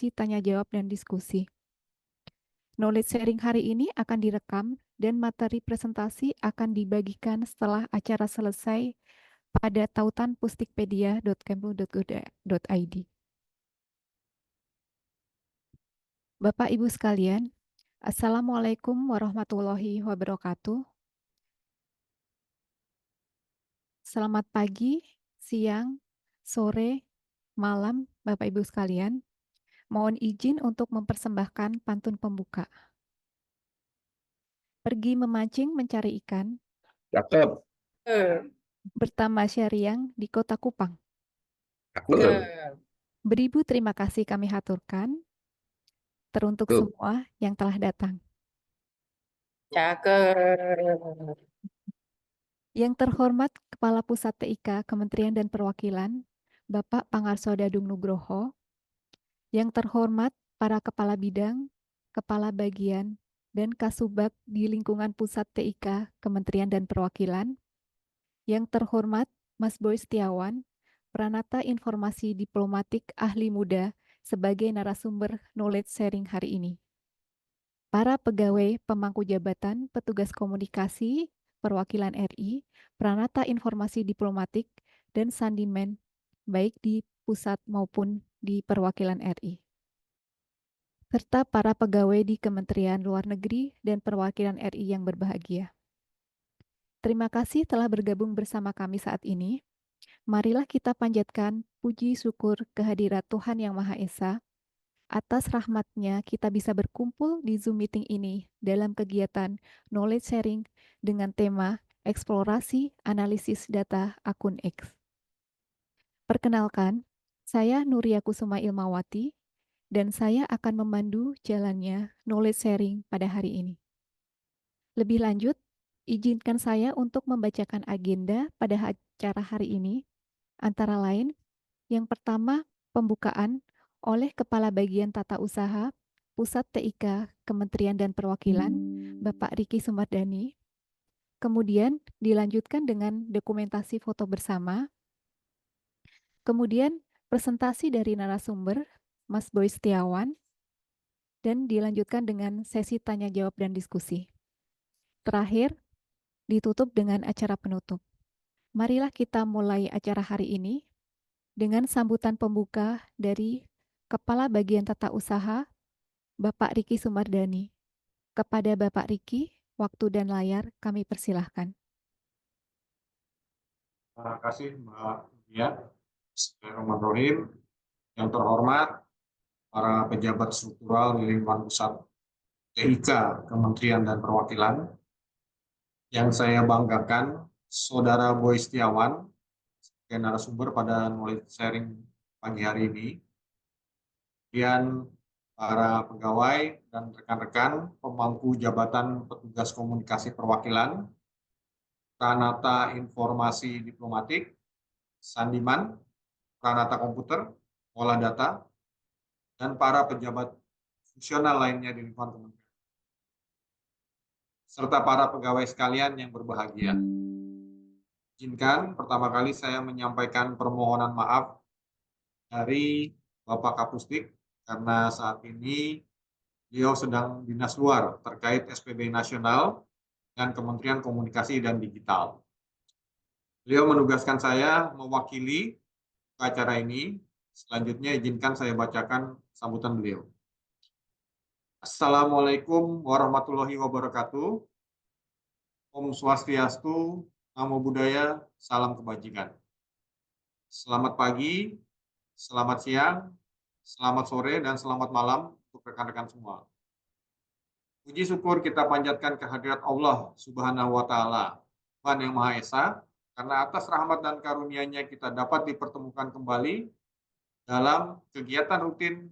sesi tanya jawab dan diskusi. Knowledge sharing hari ini akan direkam dan materi presentasi akan dibagikan setelah acara selesai pada tautan pustikpedia.kemlu.go.id. Bapak Ibu sekalian, Assalamualaikum warahmatullahi wabarakatuh. Selamat pagi, siang, sore, malam, Bapak Ibu sekalian. Mohon izin untuk mempersembahkan pantun pembuka. Pergi memancing mencari ikan, Cakep, bertamasya riang di kota Kupang. cakep. Beribu terima kasih kami haturkan, teruntuk Tuh, semua yang telah datang. Cakep. Yang terhormat Kepala Pusat TIK Kementerian dan Perwakilan, Bapak Pangarso Dadung Nugroho. Yang terhormat para Kepala Bidang, Kepala Bagian, dan Kasubag di lingkungan Pusat TIK Kementerian dan Perwakilan. Yang terhormat Mas Boy Setiawan, Pranata Informasi Diplomatik Ahli Muda sebagai narasumber knowledge sharing hari ini. Para pegawai pemangku jabatan, petugas komunikasi, perwakilan RI, Pranata Informasi Diplomatik, dan sandimen, baik di pusat maupun di perwakilan RI. Serta para pegawai di Kementerian Luar Negeri dan perwakilan RI yang berbahagia. Terima kasih telah bergabung bersama kami saat ini. Marilah kita panjatkan puji syukur kehadirat Tuhan Yang Maha Esa. Atas rahmatnya kita bisa berkumpul di Zoom meeting ini dalam kegiatan knowledge sharing dengan tema eksplorasi analisis data akun X. Perkenalkan, saya Nuria Kusuma Ilmawati dan saya akan memandu jalannya knowledge sharing pada hari ini. Lebih lanjut, izinkan saya untuk membacakan agenda pada acara hari ini. Antara lain, yang pertama, pembukaan oleh Kepala Bagian Tata Usaha Pusat TIK Kementerian dan Perwakilan, Bapak Riki Sumardani. Kemudian dilanjutkan dengan dokumentasi foto bersama. Kemudian presentasi dari narasumber, Mas Boy Setiawan. Dan dilanjutkan dengan sesi tanya jawab dan diskusi. Terakhir, ditutup dengan acara penutup. Marilah kita mulai acara hari ini dengan sambutan pembuka dari Kepala Bagian Tata Usaha, Bapak Riki Sumardani. Kepada Bapak Riki, waktu dan layar kami persilahkan. terima kasih Mbak Nuria. Bismillahirrahmanirrahim. Yang terhormat para pejabat struktural di lingkungan pusat TIK Kementerian dan Perwakilan. Yang saya banggakan, Saudara Boy Setiawan sebagai narasumber pada knowledge sharing pagi hari ini. Kemudian para pegawai dan rekan-rekan pemangku jabatan petugas komunikasi perwakilan, Pranata Informasi Diplomatik, sandiman, Pranata Komputer, olah data, dan para pejabat fungsional lainnya di lingkungan kementerian, serta para pegawai sekalian yang berbahagia. Izinkan pertama kali saya menyampaikan permohonan maaf dari Bapak Kapusdik karena saat ini beliau sedang dinas luar terkait SPB nasional dan Kementerian Komunikasi dan Digital. Beliau menugaskan saya mewakili acara ini. Selanjutnya izinkan saya bacakan sambutan beliau. Assalamualaikum warahmatullahi wabarakatuh. Om Swastiastu, Namo Buddhaya, salam kebajikan. Selamat pagi, selamat siang, selamat sore, dan selamat malam untuk rekan-rekan semua. Puji syukur kita panjatkan kehadirat Allah Subhanahu wa Ta'ala, Tuhan Yang Maha Esa, karena atas rahmat dan karunia-Nya kita dapat dipertemukan kembali dalam kegiatan rutin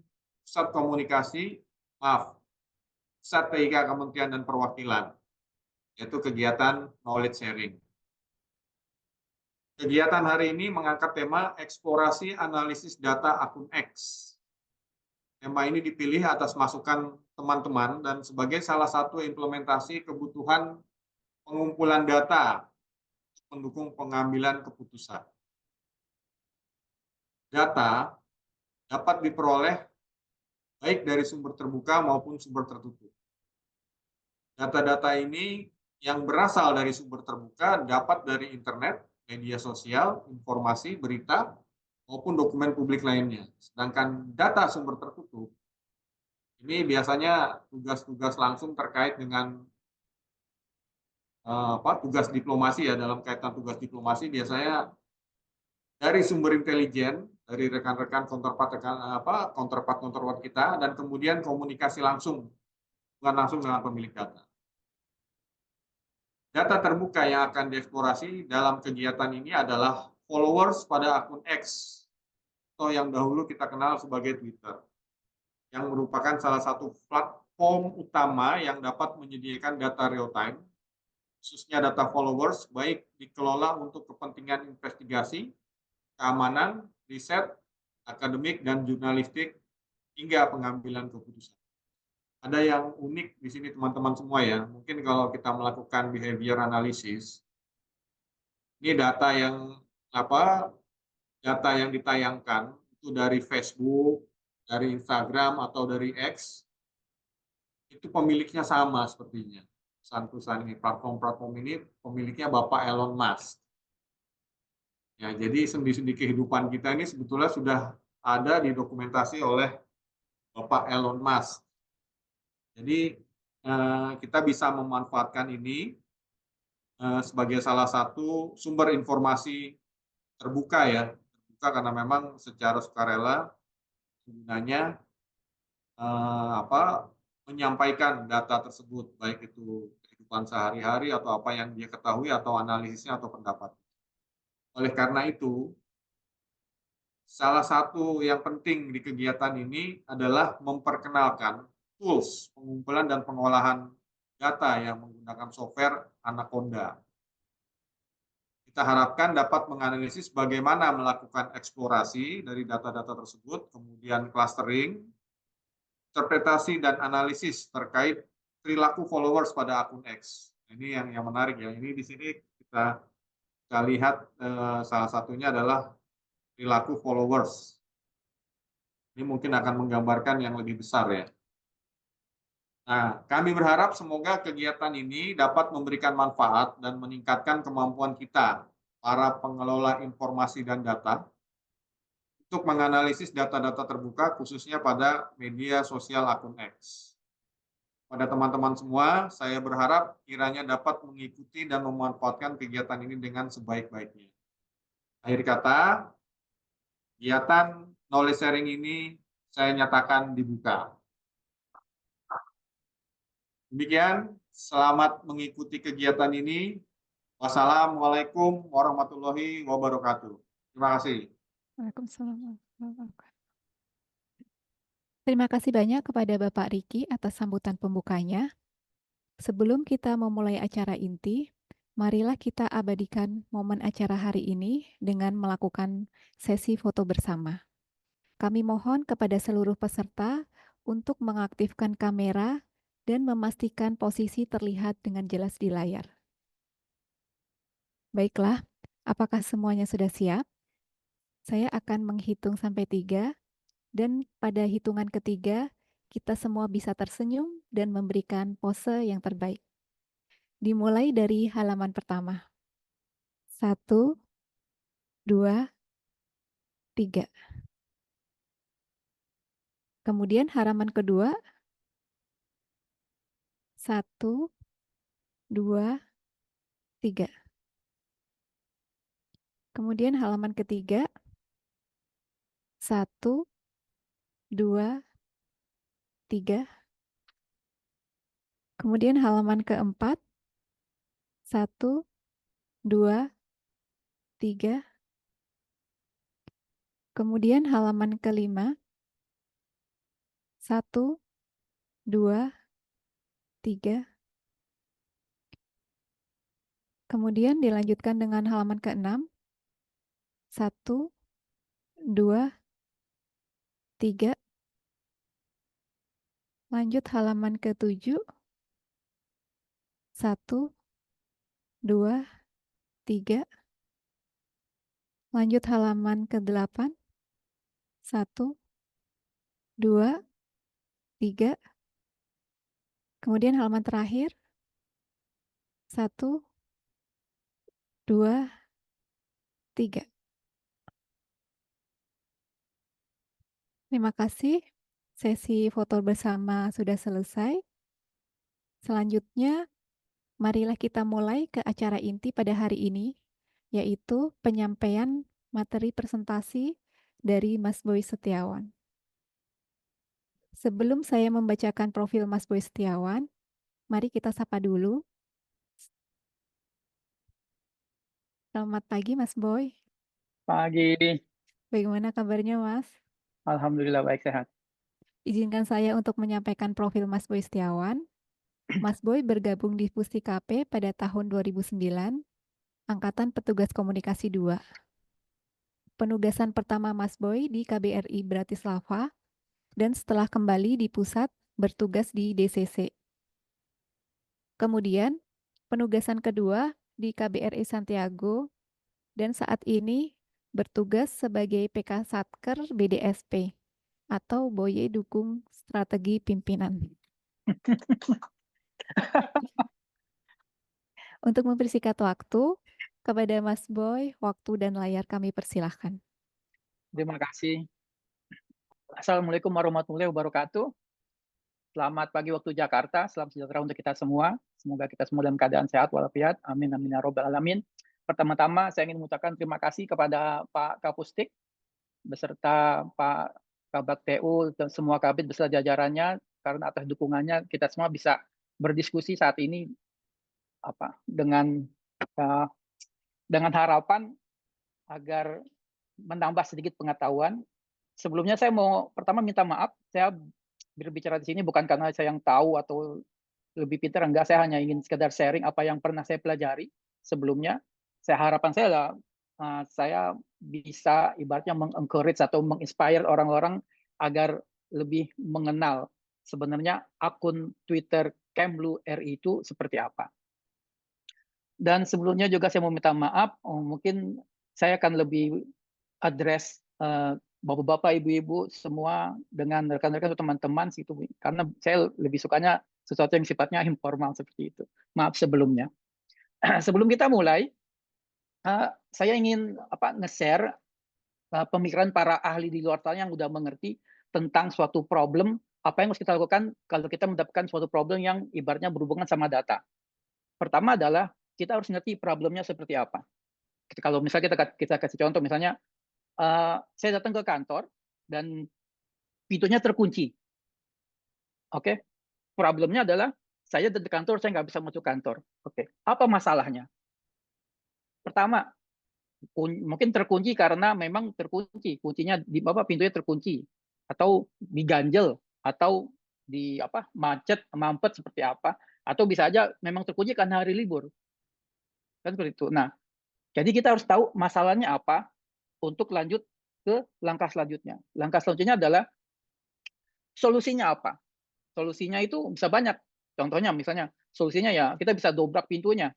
Pusat TIK Kementerian dan Perwakilan, yaitu kegiatan knowledge sharing. Kegiatan hari ini mengangkat tema eksplorasi analisis data akun X. Tema ini dipilih atas masukan teman-teman dan sebagai salah satu implementasi kebutuhan pengumpulan data untuk mendukung pengambilan keputusan. Data dapat diperoleh baik dari sumber terbuka maupun sumber tertutup. Data-data ini yang berasal dari sumber terbuka dapat dari internet, media sosial, informasi, berita, maupun dokumen publik lainnya. Sedangkan data sumber tertutup ini biasanya tugas-tugas langsung terkait dengan tugas diplomasi ya. Dalam kaitan tugas diplomasi biasanya dari sumber intelijen, dari rekan-rekan counterpart kita, dan kemudian komunikasi langsung, bukan langsung dengan pemilik data. Data terbuka yang akan dieksplorasi dalam kegiatan ini adalah followers pada akun X, atau yang dahulu kita kenal sebagai Twitter, yang merupakan salah satu platform utama yang dapat menyediakan data real time, khususnya data followers, baik dikelola untuk kepentingan investigasi, keamanan, riset, akademik, dan jurnalistik, hingga pengambilan keputusan. Ada yang unik di sini teman-teman semua ya, mungkin kalau kita melakukan behavior analysis, ini data yang ditayangkan itu dari Facebook, dari Instagram, atau dari X, itu pemiliknya sama sepertinya. Perusahaan ini, platform-platform ini pemiliknya Bapak Elon Musk. Ya, jadi sendi-sendi kehidupan kita ini sebetulnya sudah ada didokumentasi oleh Bapak Elon Musk. Jadi kita bisa memanfaatkan ini sebagai salah satu sumber informasi terbuka ya, terbuka karena memang secara sukarela gunanya menyampaikan data tersebut, baik itu kehidupan sehari-hari atau apa yang dia ketahui atau analisisnya atau pendapat. Oleh karena itu, salah satu yang penting di kegiatan ini adalah memperkenalkan tools pengumpulan dan pengolahan data yang menggunakan software Anaconda. Kita harapkan dapat menganalisis bagaimana melakukan eksplorasi dari data-data tersebut, kemudian clustering, interpretasi dan analisis terkait perilaku followers pada akun X. Ini yang menarik ya. Ini di sini kita lihat salah satunya adalah perilaku followers. Ini mungkin akan menggambarkan yang lebih besar ya. Nah, kami berharap semoga kegiatan ini dapat memberikan manfaat dan meningkatkan kemampuan kita, para pengelola informasi dan data, untuk menganalisis data-data terbuka khususnya pada media sosial akun X. Pada teman-teman semua, saya berharap kiranya dapat mengikuti dan memanfaatkan kegiatan ini dengan sebaik-baiknya. Akhir kata, kegiatan knowledge sharing ini saya nyatakan dibuka. Demikian, selamat mengikuti kegiatan ini. Wassalamualaikum warahmatullahi wabarakatuh. Terima kasih. Waalaikumsalam warahmatullahi wabarakatuh. Terima kasih banyak kepada Bapak Riki atas sambutan pembukanya. Sebelum kita memulai acara inti, marilah kita abadikan momen acara hari ini dengan melakukan sesi foto bersama. Kami mohon kepada seluruh peserta untuk mengaktifkan kamera dan memastikan posisi terlihat dengan jelas di layar. Baiklah, apakah semuanya sudah siap? Saya akan menghitung sampai 3, dan pada hitungan ketiga, kita semua bisa tersenyum dan memberikan pose yang terbaik. Dimulai dari halaman pertama. 1, 2, 3. Kemudian halaman kedua. 1, 2, 3. Kemudian halaman ketiga. 1, 2, 3. Kemudian halaman keempat. 1, 2, 3. Kemudian halaman kelima. 1, 2, 3. Kemudian dilanjutkan dengan halaman ke-6. 1, 2, 3. Lanjut halaman ke-7. 1, 2, 3. Lanjut halaman ke-8. 1, 2, 3, kemudian halaman terakhir, 1, 2, 3. Terima kasih. Sesi foto bersama sudah selesai. Selanjutnya, marilah kita mulai ke acara inti pada hari ini, yaitu penyampaian materi presentasi dari Mas Boy Setiawan. Sebelum saya membacakan profil Mas Boy Setiawan, mari kita sapa dulu. Selamat pagi Mas Boy. Pagi, Bagaimana kabarnya Mas? alhamdulillah baik sehat. Izinkan saya untuk menyampaikan profil Mas Boy Setiawan. Mas Boy bergabung di Pusdikp pada tahun 2009, Angkatan Petugas Komunikasi 2. Penugasan pertama Mas Boy di KBRI Bratislava, dan setelah kembali di pusat bertugas di DCC. Kemudian, penugasan kedua di KBRI Santiago, dan saat ini bertugas sebagai PK Satker BDSP atau Boye Dukung Strategi Pimpinan. Untuk mempersingkat waktu, kepada Mas Boy, waktu dan layar kami persilahkan. Terima kasih. Assalamualaikum warahmatullahi wabarakatuh. Selamat pagi waktu Jakarta, salam sejahtera untuk kita semua. Semoga kita semua dalam keadaan sehat walafiat. Amin amin ya robbal alamin. Pertama-tama saya ingin mengucapkan terima kasih kepada Pak Kapusdik beserta Pak Kabak TU dan semua kabit beserta jajarannya karena atas dukungannya kita semua bisa berdiskusi saat ini uh, dengan harapan agar menambah sedikit pengetahuan. Sebelumnya saya mau pertama minta maaf, saya berbicara di sini bukan karena saya yang tahu atau lebih pintar, enggak, saya hanya ingin sekedar sharing apa yang pernah saya pelajari sebelumnya. Harapan saya adalah saya bisa ibaratnya mengencourage atau menginspire orang-orang agar lebih mengenal sebenarnya akun Twitter Kemlu RI itu seperti apa. Dan sebelumnya juga saya mau minta maaf, mungkin saya akan lebih address bapak-bapak, ibu-ibu semua dengan rekan-rekan atau teman-teman gitu, karena saya lebih sukanya sesuatu yang sifatnya informal seperti itu. Maaf sebelumnya. Sebelum kita mulai, saya ingin nge-share pemikiran para ahli di luar sana yang udah mengerti tentang suatu problem, apa yang harus kita lakukan kalau kita mendapatkan suatu problem yang ibaratnya berhubungan sama data. Pertama adalah kita harus ngerti problemnya seperti apa. Kalau misalnya kita kasih contoh, misalnya saya datang ke kantor dan pintunya terkunci. Oke, problemnya adalah saya di kantor, saya nggak bisa masuk kantor. Oke, apa masalahnya? Pertama, mungkin terkunci karena memang terkunci, kuncinya di pintunya terkunci, atau diganjel, atau di macet, mampet seperti apa, atau bisa aja memang terkunci karena hari libur, kan seperti itu. Nah, jadi kita harus tahu masalahnya apa untuk lanjut ke langkah selanjutnya. Langkah selanjutnya adalah solusinya apa? Solusinya itu bisa banyak. Contohnya misalnya solusinya ya kita bisa dobrak pintunya.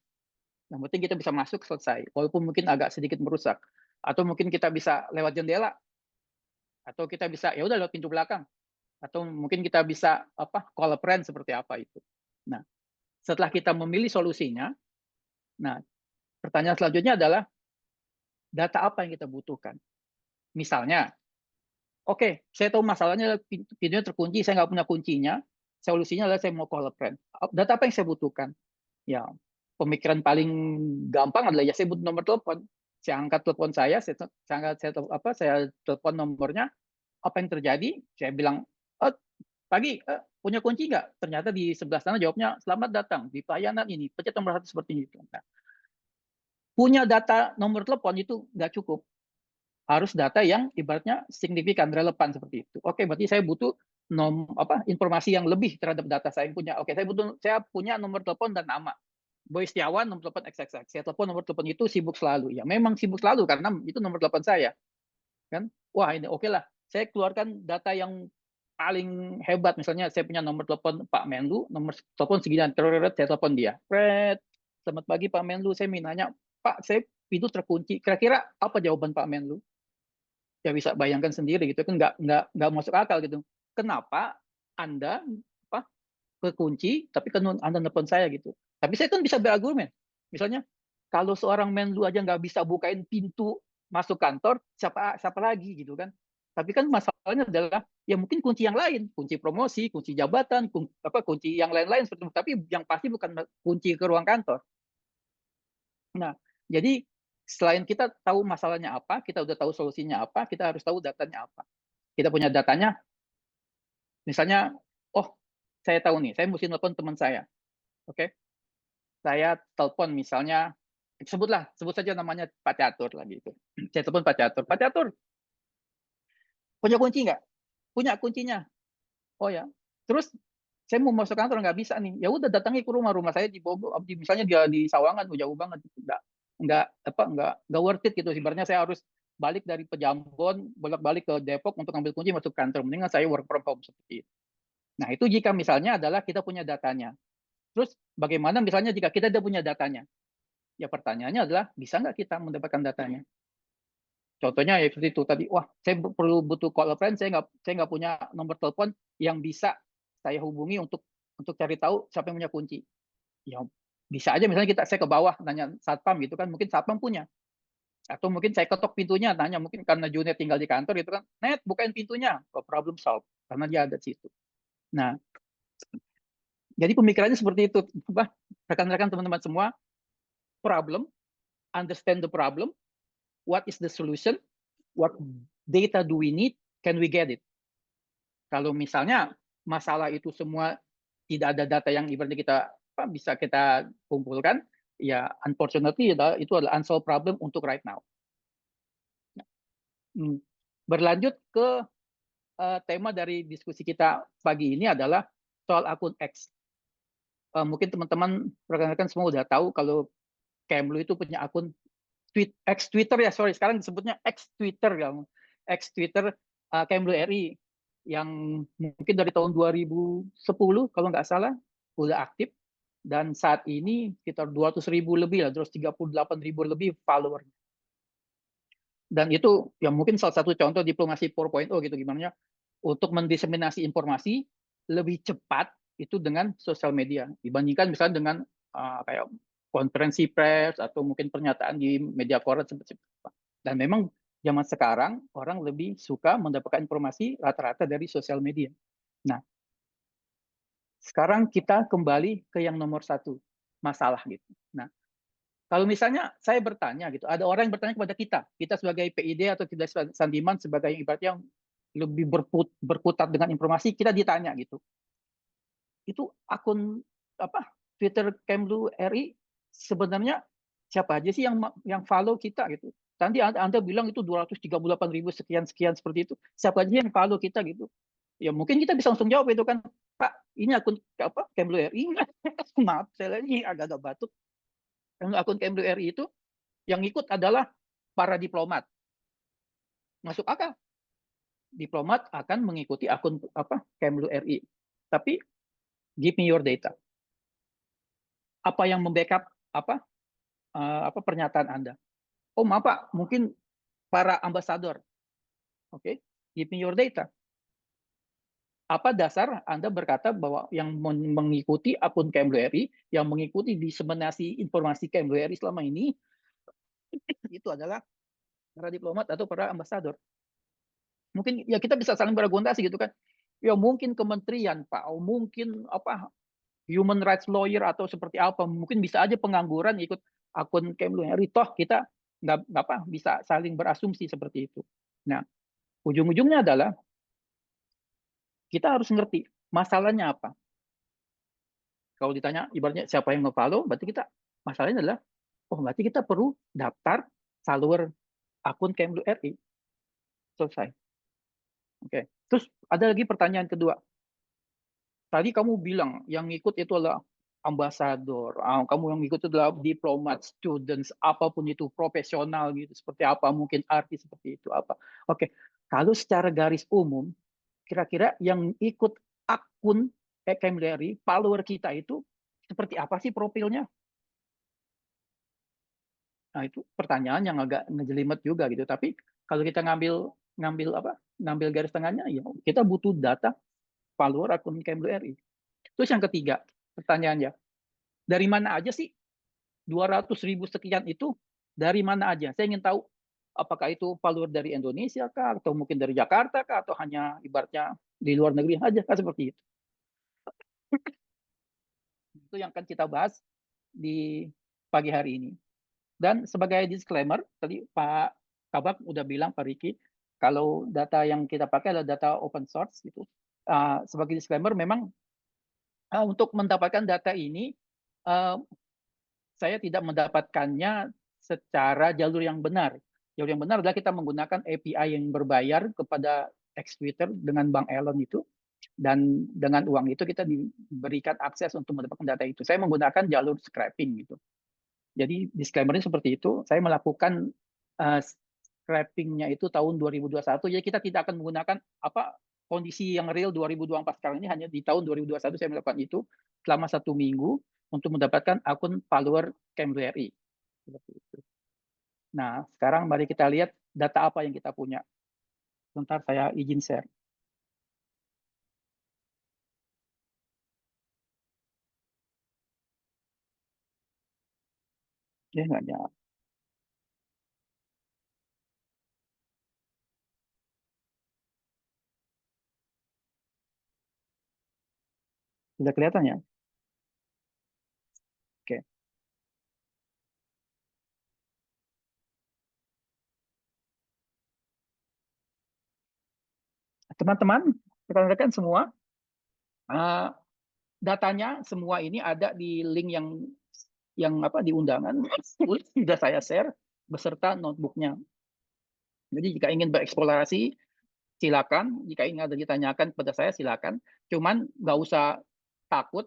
Yang penting kita bisa masuk selesai. Walaupun mungkin agak sedikit merusak. Atau mungkin kita bisa lewat jendela. Atau kita bisa ya udah lewat pintu belakang. Atau mungkin kita bisa call a friend seperti apa itu. Nah, setelah kita memilih solusinya, nah pertanyaan selanjutnya adalah data apa yang kita butuhkan. Misalnya, oke, saya tahu masalahnya pintunya terkunci, saya nggak punya kuncinya. Solusinya adalah saya mau call a friend. Data apa yang saya butuhkan? Ya, pemikiran paling gampang adalah ya saya butuh nomor telepon. Saya angkat telepon saya telepon nomornya. Apa yang terjadi? Saya bilang, oh, pagi, punya kunci nggak? Ternyata di sebelah sana jawabnya, selamat datang di pelayanan ini, pencet nomor 1 seperti itu. Nah, punya data nomor telepon itu nggak cukup. Harus data yang ibaratnya signifikan, relevan seperti itu. Oke, berarti saya butuh informasi yang lebih terhadap data saya yang punya. Oke, saya punya nomor telepon dan nama. Boy Setiawan, nomor telepon XXX. Saya telepon nomor telepon itu sibuk selalu. Ya, memang sibuk selalu karena itu nomor telepon saya. Kan? Wah, ini oke lah. Saya keluarkan data yang paling hebat. Misalnya saya punya nomor telepon Pak Menlu, nomor telepon segini, saya telepon dia. Fred, selamat pagi Pak Menlu. Saya mau nanya, Pak, saya pintu terkunci. Kira-kira apa jawaban Pak Menlu? Ya bisa bayangkan sendiri gitu kan, nggak masuk akal gitu. Kenapa? Anda apa ke kunci, tapi kan Anda nelpon saya gitu. Tapi saya kan bisa berargumen. Misalnya, kalau seorang Menlu aja nggak bisa bukain pintu masuk kantor, siapa siapa lagi gitu kan? Tapi kan masalahnya adalah ya mungkin kunci yang lain, kunci promosi, kunci jabatan, kunci yang lain-lain seperti itu. Tapi yang pasti bukan kunci ke ruang kantor. Nah, jadi selain kita tahu masalahnya apa, kita udah tahu solusinya apa, kita harus tahu datanya apa. Kita punya datanya, misalnya, oh saya tahu nih, saya mesti telepon teman saya, oke? Saya telepon misalnya, sebut saja namanya Pak Catur lah gitu. Saya telepon Pak Catur, Pak Catur, punya kunci nggak? Punya kuncinya. Oh ya. Terus saya mau masuk kantor nggak bisa nih. Ya udah datangi ke rumah saya di Bogor, misalnya dia di Sawangan, jauh banget. Nggak worth it gitu. Sebenarnya saya harus balik dari Pejambon, bolak-balik ke Depok untuk ambil kunci masuk kantor. Mendingan saya work from home seperti itu. Nah itu jika misalnya adalah kita punya datanya. Terus bagaimana misalnya jika kita tidak punya datanya? Ya pertanyaannya adalah bisa nggak kita mendapatkan datanya? Contohnya ya seperti itu tadi, wah saya butuh call a friend, saya nggak punya nomor telepon yang bisa saya hubungi untuk cari tahu siapa yang punya kunci. Ya bisa aja misalnya saya ke bawah nanya satpam gitu kan, mungkin satpam punya. Atau mungkin saya ketok pintunya, tanya mungkin karena Junet tinggal di kantor gitu kan, Net bukain pintunya, problem solve karena dia ada di situ. Nah, jadi pemikirannya seperti itu, rekan-rekan teman-teman semua, problem, understand the problem, what is the solution, what data do we need, can we get it? Kalau misalnya masalah itu semua tidak ada data yang ibaratnya kita bisa kita kumpulkan, ya unfortunately itu adalah unsolved problem untuk right now. Berlanjut ke tema dari diskusi kita pagi ini adalah soal akun X. Mungkin teman-teman rekan-rekan semua udah tahu kalau Kemlu itu punya akun X Twitter ya, sorry sekarang disebutnya X Twitter Kemlu RI yang mungkin dari tahun 2010 kalau nggak salah udah aktif dan saat ini sekitar 200.000 lebih lah, 238.000 lebih follower. Dan itu yang mungkin salah satu contoh diplomasi 4.0 gitu gimana untuk mendiseminasi informasi lebih cepat itu dengan sosial media dibandingkan misalnya dengan kayak konferensi pers atau mungkin pernyataan di media koran seperti itu. Dan memang zaman sekarang orang lebih suka mendapatkan informasi rata-rata dari sosial media. Nah, sekarang kita kembali ke yang nomor satu, masalah gitu. Nah, kalau misalnya saya bertanya gitu, ada orang yang bertanya kepada kita sebagai PID atau kita Sandiman sebagai ibaratnya yang lebih berkutat dengan informasi, kita ditanya gitu. Itu akun Twitter Kemlu RI sebenarnya siapa aja sih yang follow kita gitu. Tadi Anda bilang itu 238.000 sekian seperti itu. Siapa aja yang follow kita gitu. Ya mungkin kita bisa langsung jawab itu kan, Pak, ini akun Kemlu RI. Maaf, saya lagi agak-agak batuk. Akun Kemlu RI itu yang ikut adalah para diplomat. Masuk akal. Diplomat akan mengikuti akun Kemlu RI. Tapi give me your data. Apa yang membackup pernyataan Anda? Oh, maaf Pak, mungkin para ambasador. Oke, give me your data. Apa dasar Anda berkata bahwa yang mengikuti akun Kemlu RI, yang mengikuti diseminasi informasi Kemlu RI selama ini itu adalah para diplomat atau para ambasador? Mungkin ya kita bisa saling berargumentasi gitu kan. Ya mungkin kementerian Pak, mungkin human rights lawyer atau seperti apa, mungkin bisa aja pengangguran ikut akun Kemlu RI, toh kita nggak bisa saling berasumsi seperti itu. Nah, ujung-ujungnya adalah kita harus ngerti masalahnya apa. Kalau ditanya ibaratnya siapa yang nge-follow, berarti kita masalahnya adalah berarti kita perlu daftar follower akun Kemlu RI. Selesai. Oke. Terus ada lagi pertanyaan kedua. Tadi kamu bilang yang ikut itu adalah ambasador, kamu yang ikut itu adalah diplomat, students, apapun itu, profesional gitu, seperti apa, mungkin artis seperti itu apa. Oke, kalau secara garis umum, kira-kira yang ikut akun Kemlu, follower kita itu seperti apa sih profilnya? Nah itu pertanyaan yang agak ngejelimet juga gitu. Tapi kalau kita ngambil garis tengahnya, ya kita butuh data follower akun Kemlu RI. Terus yang ketiga, pertanyaannya, dari mana aja sih 200.000 sekian itu, dari mana aja? Saya ingin tahu apakah itu follower dari Indonesia kah, atau mungkin dari Jakarta kah, atau hanya ibaratnya di luar negeri aja kah, seperti itu. Itu yang akan kita bahas di pagi hari ini. Dan sebagai disclaimer, tadi Pak Kabak udah bilang, Pak Riki, kalau data yang kita pakai adalah data open source gitu. Sebagai disclaimer, memang untuk mendapatkan data ini, saya tidak mendapatkannya secara jalur yang benar. Jalur yang benar adalah kita menggunakan API yang berbayar kepada X-Twitter dengan Bang Elon itu, dan dengan uang itu kita diberikan akses untuk mendapatkan data itu. Saya menggunakan jalur scraping gitu. Jadi disclaimer-nya seperti itu. Saya melakukan scraping-nya itu tahun 2021. Jadi kita tidak akan menggunakan kondisi yang real 2024 sekarang ini, hanya di tahun 2021 saya melakukan itu selama 1 minggu untuk mendapatkan akun follower Kemlu RI. Seperti itu. Nah, sekarang mari kita lihat data apa yang kita punya. Sebentar saya izin share. Ya, nggak nyala. Sudah kelihatan ya? Oke. Teman-teman, rekan-rekan semua, datanya semua ini ada di link yang di undangan sudah saya share beserta notebooknya. Jadi jika ingin bereksplorasi silakan, jika ingin ada ditanyakan kepada saya silakan. Cuman nggak usah takut,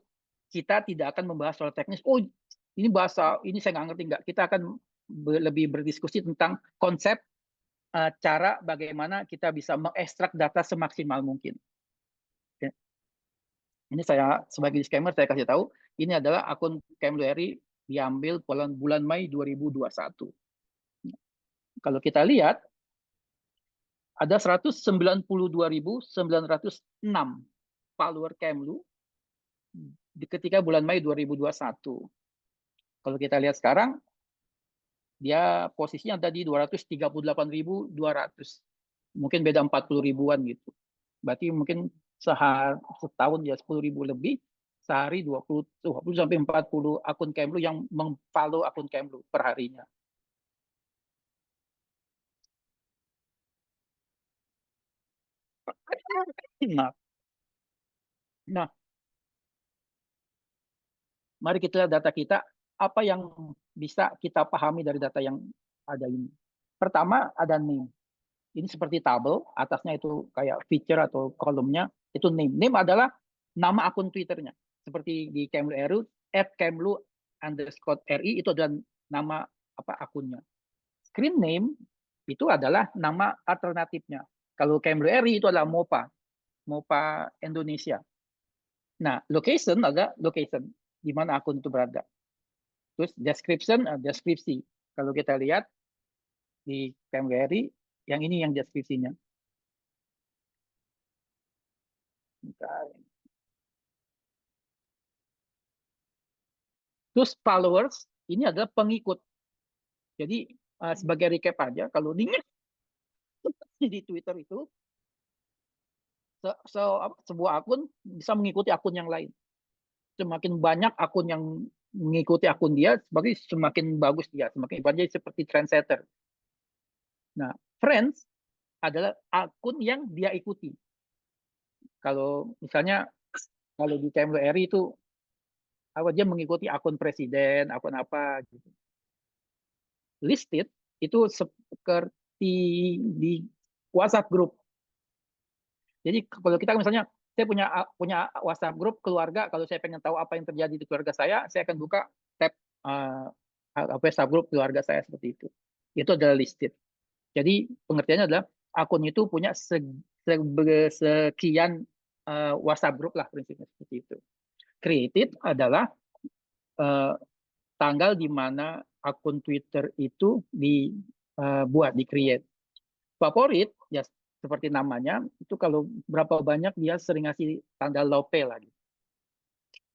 kita tidak akan membahas soal teknis. Oh, ini bahasa ini saya nggak ngerti, nggak. Kita akan lebih berdiskusi tentang konsep, cara bagaimana kita bisa mengekstrak data semaksimal mungkin. Oke. Ini saya sebagai disclaimer saya kasih tahu, ini adalah akun Kemlu RI diambil bulan Mei 2021. Kalau kita lihat ada 192.906 follower Kemlu ketika bulan Mei 2021. Kalau kita lihat sekarang, dia posisinya ada di 238.200. Mungkin beda 40 ribuan gitu. Berarti mungkin setahun ya 10.000 lebih, sehari 20 sampai 40 akun Kemlu yang meng-follow akun Kemlu per harinya. Nah, mari kita lihat data kita, apa yang bisa kita pahami dari data yang ada ini. Pertama, ada name. Ini seperti tabel, atasnya itu kayak feature atau kolomnya, itu name. Name adalah nama akun Twitternya. Seperti di Kemlu RI, @Kemlu_RI itu adalah nama akunnya. Screen name itu adalah nama alternatifnya. Kalau Kemlu RI itu adalah MOPA Indonesia. Nah, location adalah location, di mana akun itu berada. Terus description, deskripsi. Kalau kita lihat di Kemlu RI, yang ini yang deskripsinya. Terus followers, ini adalah pengikut. Jadi sebagai recap aja, kalau di Twitter itu, sebuah akun bisa mengikuti akun yang lain. Semakin banyak akun yang mengikuti akun dia, semakin bagus dia, semakin banyak seperti trendsetter. Nah, friends adalah akun yang dia ikuti. Kalau misalnya kalau di Kemlu RI itu dia mengikuti akun presiden, akun apa gitu. Listed itu seperti di WhatsApp group. Jadi kalau kita misalnya saya punya WhatsApp group keluarga, kalau saya pengen tahu apa yang terjadi di keluarga saya akan buka tab WhatsApp group keluarga saya seperti itu. Itu adalah listed. Jadi pengertiannya adalah akun itu punya sekian WhatsApp group lah prinsipnya seperti itu. Created adalah tanggal di mana akun Twitter itu dibuat, di-create. Favorit, ya seperti namanya, itu kalau berapa banyak dia sering ngasih tanda low pay lagi.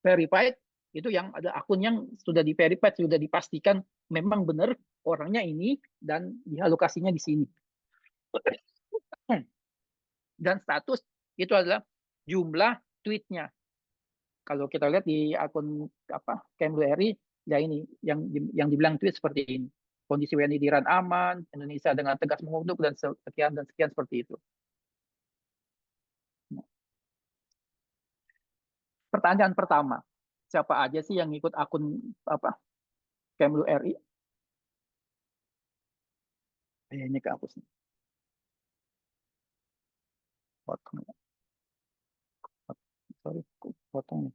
Verified itu yang ada akun yang sudah di-verified, sudah dipastikan memang benar orangnya ini dan dialokasinya di sini. Dan status itu adalah jumlah tweetnya. Kalau kita lihat di akun Kemlu.ri, ya ini yang dibilang tweet seperti ini. Kondisi WNI di Iran aman, Indonesia dengan tegas mengutuk dan sekian seperti itu. Pertanyaan pertama, siapa aja sih yang ikut akun Kemlu.ri? Ini kehapus nih. Potong. Sorry, potong nih.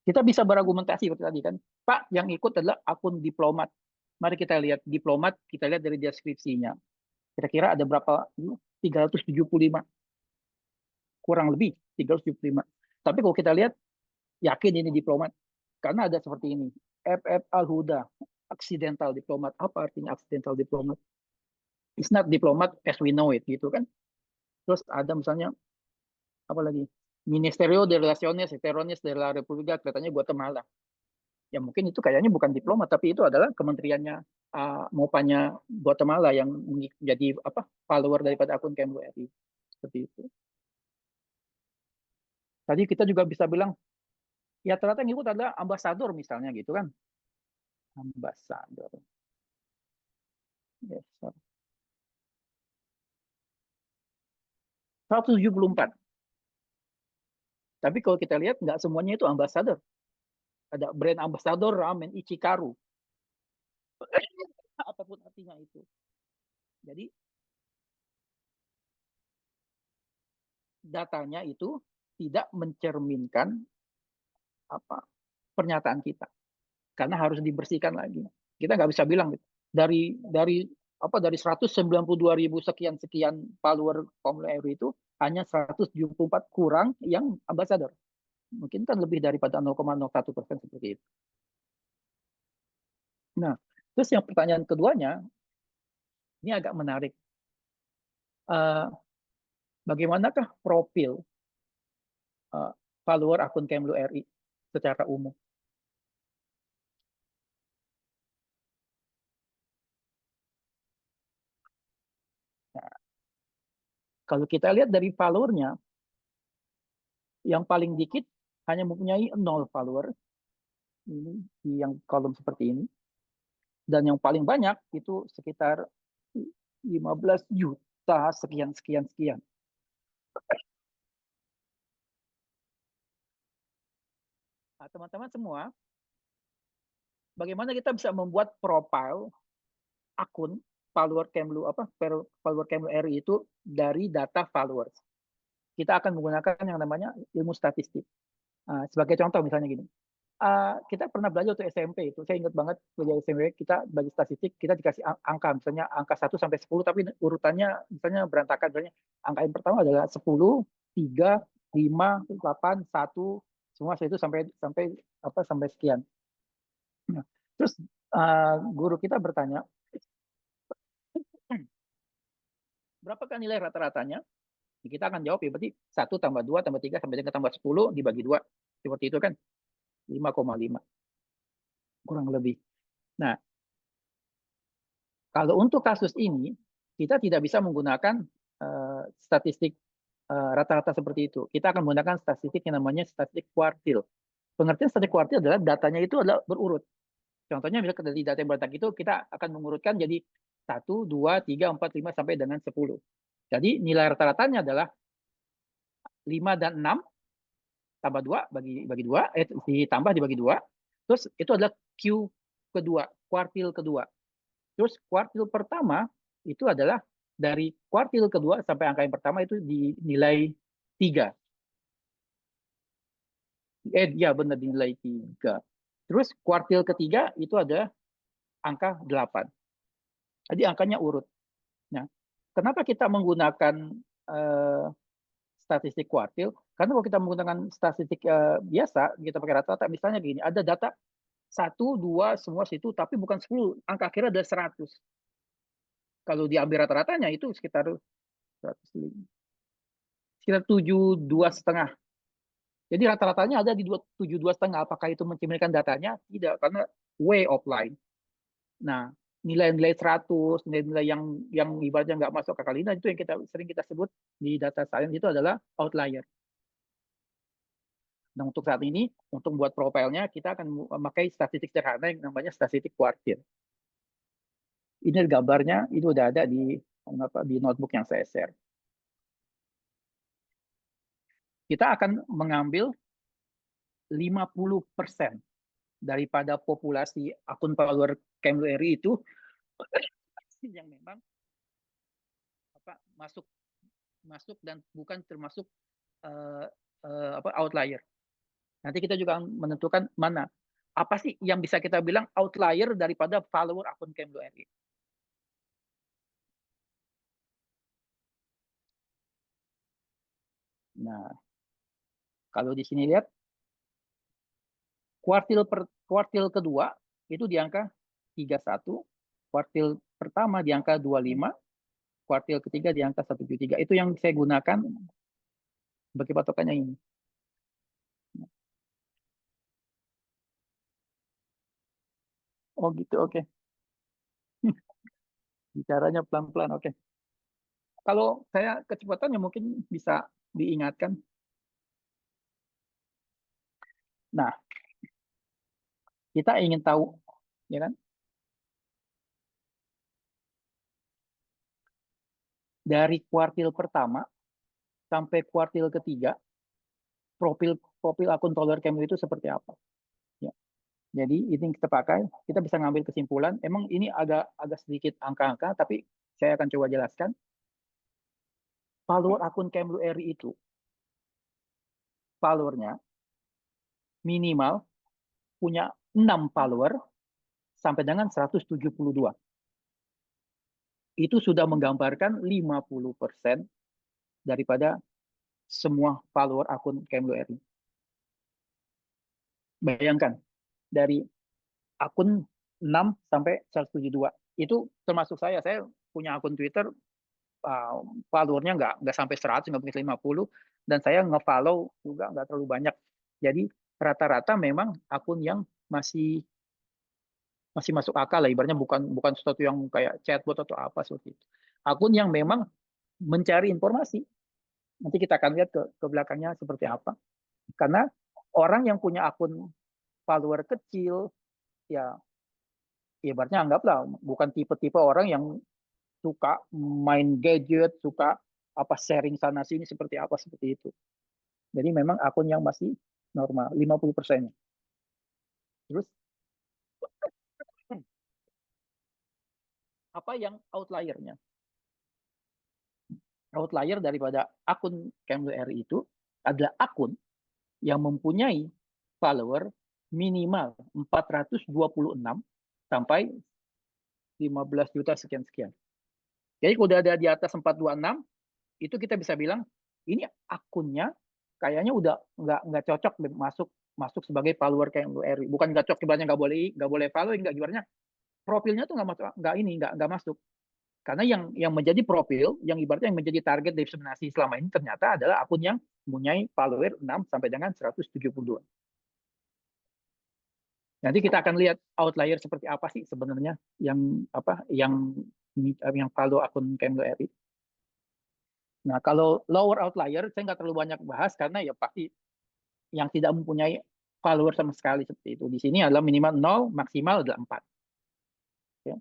Kita bisa berargumentasi seperti tadi kan, Pak, yang ikut adalah akun diplomat. Mari kita lihat diplomat, kita lihat dari deskripsinya. Kira-kira ada berapa? 375. Kurang lebih 375. Tapi kalau kita lihat, yakin ini diplomat. Karena ada seperti ini. FF Al-Huda, accidental diplomat. Apa artinya accidental diplomat? It's not diplomat as we know it, gitu kan. Terus ada misalnya, apa lagi? Ministerio de Relaciones Exteriores de la República, kelihatannya Guatemala. Ya mungkin itu kayaknya bukan diplomat, tapi itu adalah kementeriannya MOPA-nya Guatemala yang menjadi follower daripada akun Kemlu.ri. Seperti itu. Tadi kita juga bisa bilang, ya ternyata yang ikut adalah ambasador misalnya gitu kan. Ambasador. Yes, 174. Tapi kalau kita lihat, nggak semuanya itu ambasador. Ada brand ambasador ramen Ichikaru. Apapun artinya itu. Jadi, datanya itu tidak mencerminkan pernyataan kita. Karena harus dibersihkan lagi. Kita nggak bisa bilang gitu. Dari 192.000 sekian follower Kemlu.ri itu hanya 174 kurang yang ambasador. Mungkin kan lebih daripada 0,01% seperti itu. Nah, terus yang pertanyaan keduanya, ini agak menarik. Bagaimanakah profil follower akun Kemlu.ri secara umum? Nah, kalau kita lihat dari followernya, yang paling dikit hanya mempunyai 0 follower, ini yang kolom seperti ini, dan yang paling banyak itu sekitar 15 juta sekian. Nah, teman-teman semua, bagaimana kita bisa membuat profil akun follower Kemlu.ri itu dari data followers? Kita akan menggunakan yang namanya ilmu statistik. Sebagai contoh misalnya gini, kita pernah belajar waktu SMP itu, saya ingat banget belajar SMP, kita belajar statistik, kita dikasih angka, misalnya angka 1 sampai 10, tapi urutannya misalnya berantakan. Misalnya angka yang pertama adalah 10, 3, 5, 8, 1, semua itu sampai sekian. Nah, terus guru kita bertanya, berapakah nilai rata-ratanya? Kita akan jawab ya berarti 1 tambah 2 tambah 3 sampai dengan tambah 10 dibagi 2. Seperti itu kan. 5,5 kurang lebih. Nah, kalau untuk kasus ini kita tidak bisa menggunakan statistik rata-rata seperti itu. Kita akan menggunakan statistik yang namanya statistik kuartil. Pengertian statistik kuartil adalah datanya itu adalah berurut. Contohnya misalnya dari data yang berantak itu kita akan mengurutkan jadi 1, 2, 3, 4, 5 sampai dengan 10. Jadi nilai rata-ratanya adalah 5 dan 6 tambah 2 bagi 2, ditambah dibagi 2. Terus itu adalah Q kedua, kuartil kedua. Terus kuartil pertama itu adalah dari kuartil kedua sampai angka yang pertama itu dinilai 3. Ya benar, dinilai 3. Terus kuartil ketiga itu ada angka 8. Jadi angkanya urut. Nah, kenapa kita menggunakan statistik kuartil, karena kalau kita menggunakan statistik biasa, kita pakai rata-rata, misalnya gini, ada data 1, 2, semua situ, tapi bukan 10, angka akhirnya ada 100. Kalau diambil rata-ratanya itu sekitar 105, sekitar 72,5. Jadi rata-ratanya ada di 72,5. Apakah itu mencerminkan datanya? Tidak, karena way offline. Nah, nilai-nilai 100, nilai-nilai yang ibaratnya nggak masuk akal ini, itu yang sering kita sebut di data science itu adalah outlier. Nah, untuk saat ini, untuk membuat profilnya, kita akan memakai statistik sederhana yang namanya statistik kuartil. Ini gambarnya, itu udah ada di notebook yang saya share. Kita akan mengambil 50% daripada populasi akun follower Kemlu.ri itu yang memang masuk dan bukan termasuk outlier. Nanti kita juga menentukan mana apa sih yang bisa kita bilang outlier daripada follower akun Kemlu.ri. Nah, kalau di sini lihat kuartil kedua itu di angka 31, kuartil pertama di angka 25, kuartil ketiga di angka 173. Itu yang saya gunakan bagi patokannya ini. Oh gitu, oke. Bicaranya pelan-pelan, oke. Kalau saya kecepatannya mungkin bisa diingatkan. Nah, kita ingin tahu, ya kan? Dari kuartil pertama sampai kuartil ketiga, profil akun follower Kemlu itu seperti apa? Ya. Jadi ini kita pakai, kita bisa ngambil kesimpulan. Emang ini agak sedikit angka-angka, tapi saya akan coba jelaskan. Follower akun Kemlu.ri itu, followernya minimal punya 6 follower sampai dengan 172. Itu sudah menggambarkan 50% daripada semua follower akun Kemlu.ri. Bayangkan, dari akun 6 sampai 172. Itu termasuk saya punya akun Twitter, followernya nggak sampai 100, nggak mungkin 50, dan saya nge-follow juga nggak terlalu banyak. Jadi rata-rata memang akun yang masih masuk akal lah, ibaratnya bukan sesuatu yang kayak chatbot atau apa seperti itu. Akun yang memang mencari informasi. Nanti kita akan lihat ke belakangnya seperti apa. Karena orang yang punya akun follower kecil, ya ibaratnya anggaplah bukan tipe-tipe orang yang suka main gadget, suka sharing sana sini seperti itu. Jadi memang akun yang masih normal, 50%. Terus apa yang outliernya? Outlier daripada akun Kemlu.ri itu adalah akun yang mempunyai follower minimal 426 sampai 15 juta sekian-sekian. Jadi kalau udah ada di atas 426, itu kita bisa bilang ini akunnya kayaknya udah nggak cocok masuk sebagai follower Kemlu.ri. Bukan nggak cocok, ibaratnya nggak boleh follow, nggak gimana? Profilnya tuh nggak masuk, nggak masuk. Karena yang menjadi profil, yang ibaratnya yang menjadi target diseminasi selama ini ternyata adalah akun yang mempunyai follower 6 sampai dengan 172. Nanti kita akan lihat outlier seperti apa sih sebenarnya yang follow akun Kemlu.ri. Nah, kalau lower outlier saya nggak terlalu banyak bahas karena ya pasti yang tidak mempunyai follower sama sekali seperti itu. Di sini adalah minimal 0, maksimal adalah 4. Ya.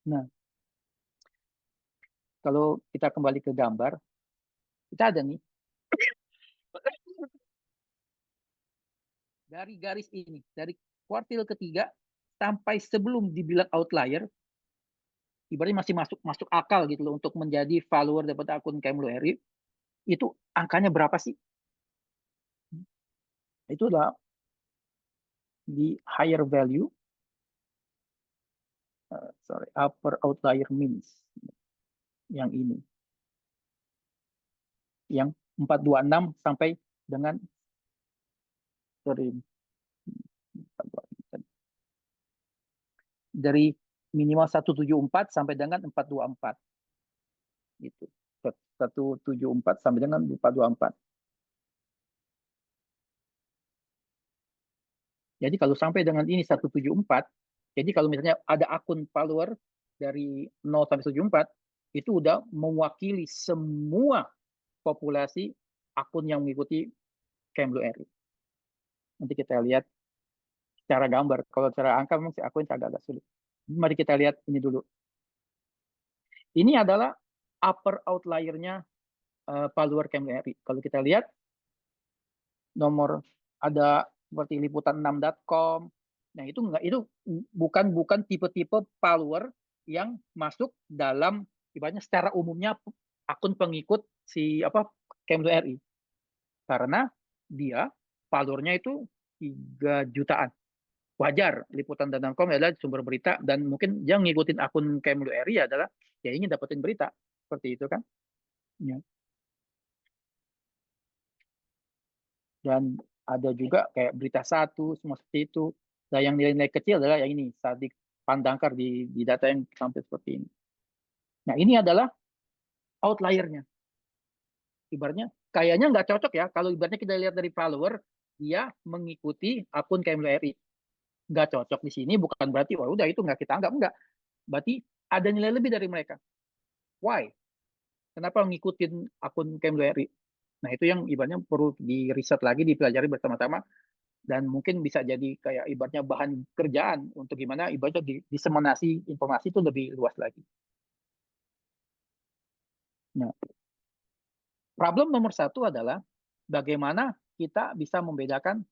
Nah, kalau kita kembali ke gambar, kita ada nih dari garis ini, dari kuartil ketiga sampai sebelum dibilang outlier, ibaratnya masih masuk akal gitu loh untuk menjadi follower daripada akun Kemlu.ri, itu angkanya berapa sih? Itu adalah di higher value, upper outlier means, yang ini. yang 426 sampai dengan dari minimal 174 sampai dengan 424 gitu. 174 sampai dengan 424. Jadi kalau sampai dengan ini 174, jadi kalau misalnya ada akun follower dari 0 sampai 174, itu udah mewakili semua populasi akun yang mengikuti Kemlu RI. Nanti kita lihat secara gambar. Kalau secara angka memang si akun agak sulit. Mari kita lihat ini dulu. Ini adalah upper outlier-nya follower Kemlu RI. Kalau kita lihat nomor ada seperti liputan6.com. Nah, itu bukan tipe-tipe follower yang masuk dalam ibaratnya secara umumnya akun pengikut si Kemlu RI. Karena dia followernya itu 3 jutaan. Wajar, liputan.com adalah sumber berita dan mungkin yang ngikutin akun Kemlu RI adalah ya ingin dapetin berita. Seperti itu kan. Ya. Dan ada juga kayak berita satu, semua seperti itu. Nah, yang nilai-nilai kecil adalah yang ini, Sadik Pandangkar di data yang sampai seperti ini. Nah, ini adalah outlier-nya. Ibaratnya, kayaknya nggak cocok ya, kalau ibaratnya kita lihat dari follower, dia mengikuti akun Kemlu RI. Nggak cocok di sini, bukan berarti, wah udah itu nggak kita anggap, nggak. Berarti ada nilai lebih dari mereka. Why? Kenapa ngikutin akun Kemlu RI? Nah, itu yang ibaratnya perlu di riset lagi, dipelajari bersama-sama, dan mungkin bisa jadi kayak ibaratnya bahan kerjaan untuk gimana ibaratnya diseminasi informasi itu lebih luas lagi. Nah, problem nomor 1 adalah bagaimana kita bisa membedakan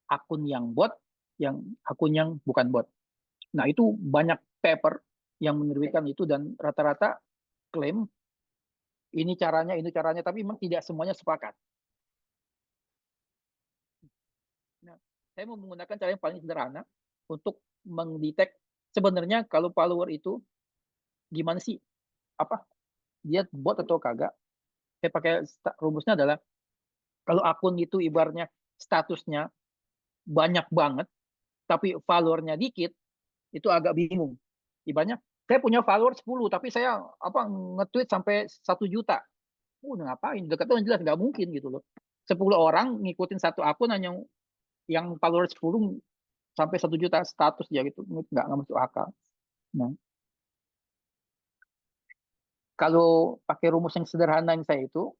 akun yang bot, yang akun yang bukan bot. Nah, itu banyak paper yang menerbitkan itu dan rata-rata klaim ini caranya, tapi memang tidak semuanya sepakat. Nah, saya mau menggunakan cara yang paling sederhana untuk mendetek sebenarnya kalau follower itu gimana sih, dia bot atau kagak. Saya pakai rumusnya adalah kalau akun itu ibaratnya statusnya banyak banget tapi followernya dikit, itu agak bingung. Ibaratnya saya punya follower 10 tapi saya nge-tweet sampai 1 juta. Ngapain? Dekatnya jelas nggak mungkin gitu loh. 10 orang ngikutin satu akun hanya yang follower 10 sampai 1 juta status dia gitu, nggak masuk akal. Nah, kalau pakai rumus yang sederhana yang saya itu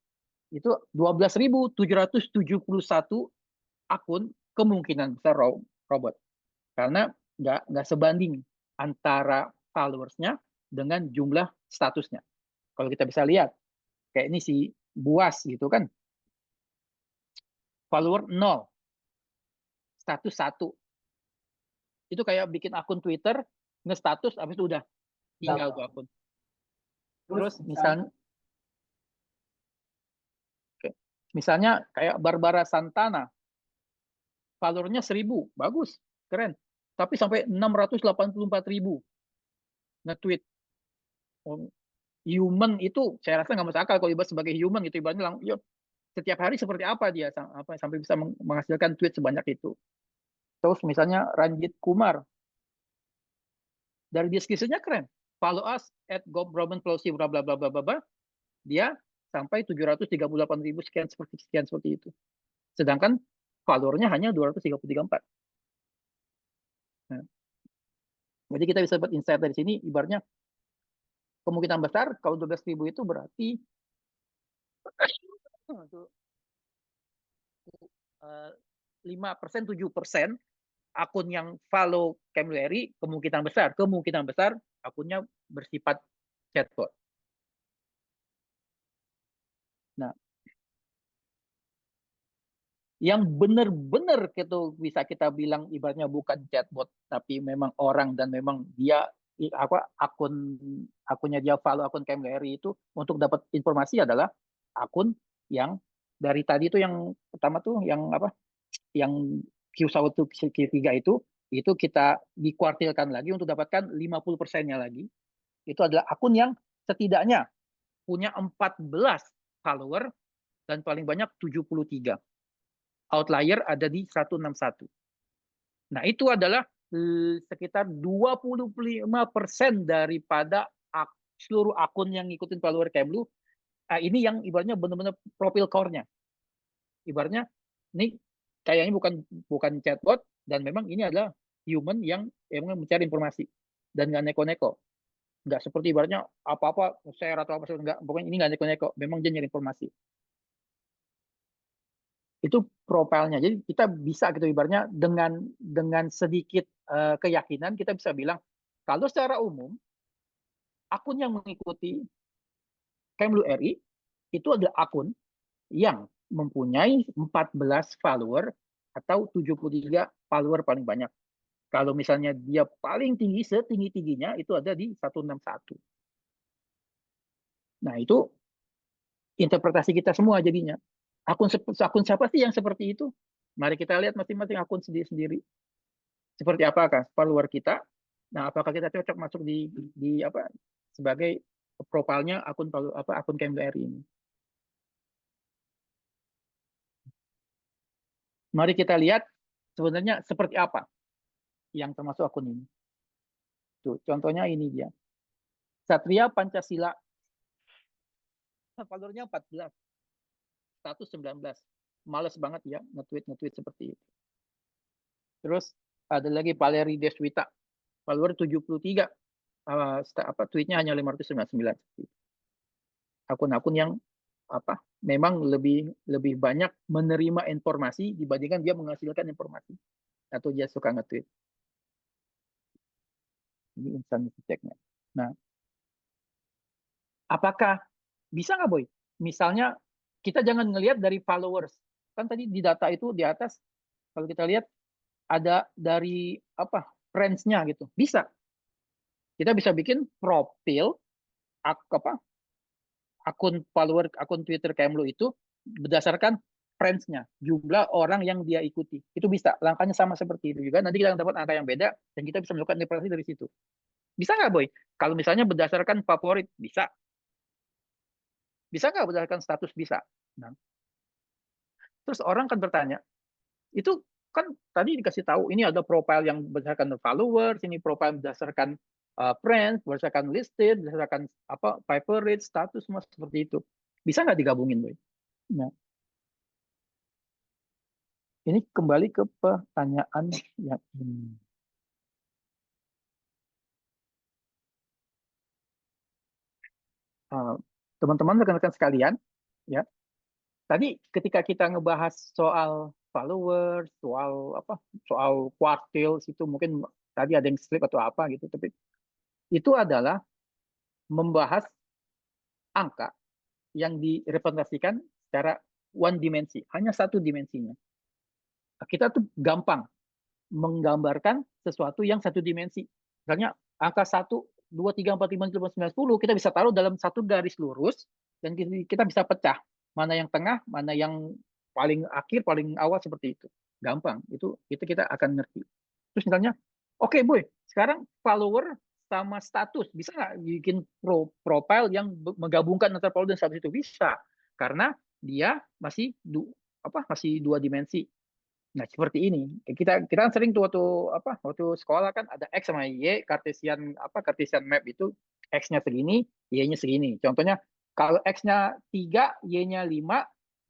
12.771 akun kemungkinan besar robot. Karena nggak sebanding antara followersnya dengan jumlah statusnya. Kalau kita bisa lihat, kayak ini si Buas gitu kan, follower 0, status 1. Itu kayak bikin akun Twitter, nge-status, habis itu udah tinggal tuh akun. Terus misalnya kayak Barbara Santana, followernya 1.000, bagus, keren. Tapi sampai 684.000 nge-tweet. Human itu saya rasa nggak masuk akal kalau ibarat sebagai human gitu, ibaratnya setiap hari seperti apa dia sampai bisa menghasilkan tweet sebanyak itu. Terus misalnya Ranjit Kumar, dari deskripsinya keren, follow us at @gobrobenplossi bla bla bla bla bla, dia sampai 738.000 sekian seperti itu. Sedangkan followernya hanya 233.4. Nah, jadi kita bisa dapat insight dari sini, ibaratnya kemungkinan besar kalau 12.000 itu berarti 5%, 7% akun yang follow Kemlu RI kemungkinan besar akunnya bersifat chatbot. Nah, yang benar-benar itu bisa kita bilang ibaratnya bukan chatbot tapi memang orang dan memang dia akunnya dia follow akun Kemlu RI itu untuk dapat informasi adalah akun yang dari tadi itu yang pertama tuh yang yang Q1 Q3 itu kita dikuartilkan lagi untuk dapatkan 50%-nya lagi. Itu adalah akun yang setidaknya punya 14 follower dan paling banyak 73. Outlier ada di 161. Nah, itu adalah sekitar 25% daripada seluruh akun yang ngikutin follower Kemlu. Ini yang ibaratnya benar-benar profil core-nya. Ibaratnya ini kayaknya bukan chatbot, dan memang ini adalah human yang emang mencari informasi dan nggak neko-neko. Nggak seperti ibaratnya apa-apa share atau apa, nggak, pokoknya ini nggak neko-neko, memang dia nyari informasi. Itu profilnya. Jadi kita bisa gitu ibaratnya dengan sedikit keyakinan kita bisa bilang kalau secara umum akun yang mengikuti Kemlu RI itu adalah akun yang mempunyai 14 follower atau 73 follower paling banyak. Kalau misalnya dia paling tinggi, setinggi-tingginya itu ada di 161. Nah, itu interpretasi kita semua jadinya. Akun siapa sih yang seperti itu? Mari kita lihat masing-masing akun sendiri-sendiri. Seperti apakah follower kita? Nah, apakah kita cocok masuk di apa sebagai profilnya akun KMDR ini? Mari kita lihat sebenarnya seperti apa yang termasuk akun ini. Tuh, contohnya ini dia. Satria Pancasila. Followernya 14. Status 19. Males banget ya nge-tweet seperti itu. Terus ada lagi Valeri Deswita. Follower 73. Tweetnya hanya 599. Akun-akun yang memang lebih banyak menerima informasi dibandingkan dia menghasilkan informasi atau dia suka nge-tweet. Ini instansi ceknya. Nah, apakah bisa nggak, Boy? Misalnya kita jangan ngelihat dari followers. Kan tadi di data itu di atas kalau kita lihat ada dari friends-nya gitu. Bisa. Kita bisa bikin profil akun Twitter Kemlu itu berdasarkan friends-nya, jumlah orang yang dia ikuti. Itu bisa. Langkahnya sama seperti itu juga. Nanti kita dapat angka yang beda dan kita bisa melakukan interpretasi dari situ. Bisa nggak, Boy? Kalau misalnya berdasarkan favorit, bisa. Bisa nggak berdasarkan status? Bisa. Nah, terus orang kan bertanya, itu kan tadi dikasih tahu ini ada profile yang berdasarkan followers, ini profile berdasarkan friends, berdasarkan listed, berdasarkan favorite, status, semua seperti itu. Bisa nggak digabungin, Boy? Nah, ini kembali ke pertanyaan yang ini. Teman-teman rekan-rekan sekalian, ya. Tadi ketika kita ngebahas soal followers, soal quartile itu mungkin tadi ada yang slip atau apa gitu, tapi itu adalah membahas angka yang direpresentasikan secara one dimensi, hanya satu dimensinya. Kita tuh gampang menggambarkan sesuatu yang satu dimensi. Misalnya angka 1, 2, 3, 4, 5, 6, 7, 8, 9, 10 kita bisa taruh dalam satu garis lurus dan kita bisa pecah mana yang tengah, mana yang paling akhir, paling awal, seperti itu. Gampang. Itu kita akan ngerti. Terus misalnya, oke, Boy, sekarang follower sama status bisa nggak bikin profile yang menggabungkan antara follower dan status? Itu bisa karena dia masih dua dimensi. Nah, seperti ini. Kita kan sering tuh waktu sekolah kan ada X sama Y, Cartesian map itu X-nya segini, Y-nya segini. Contohnya kalau X-nya 3, Y-nya 5,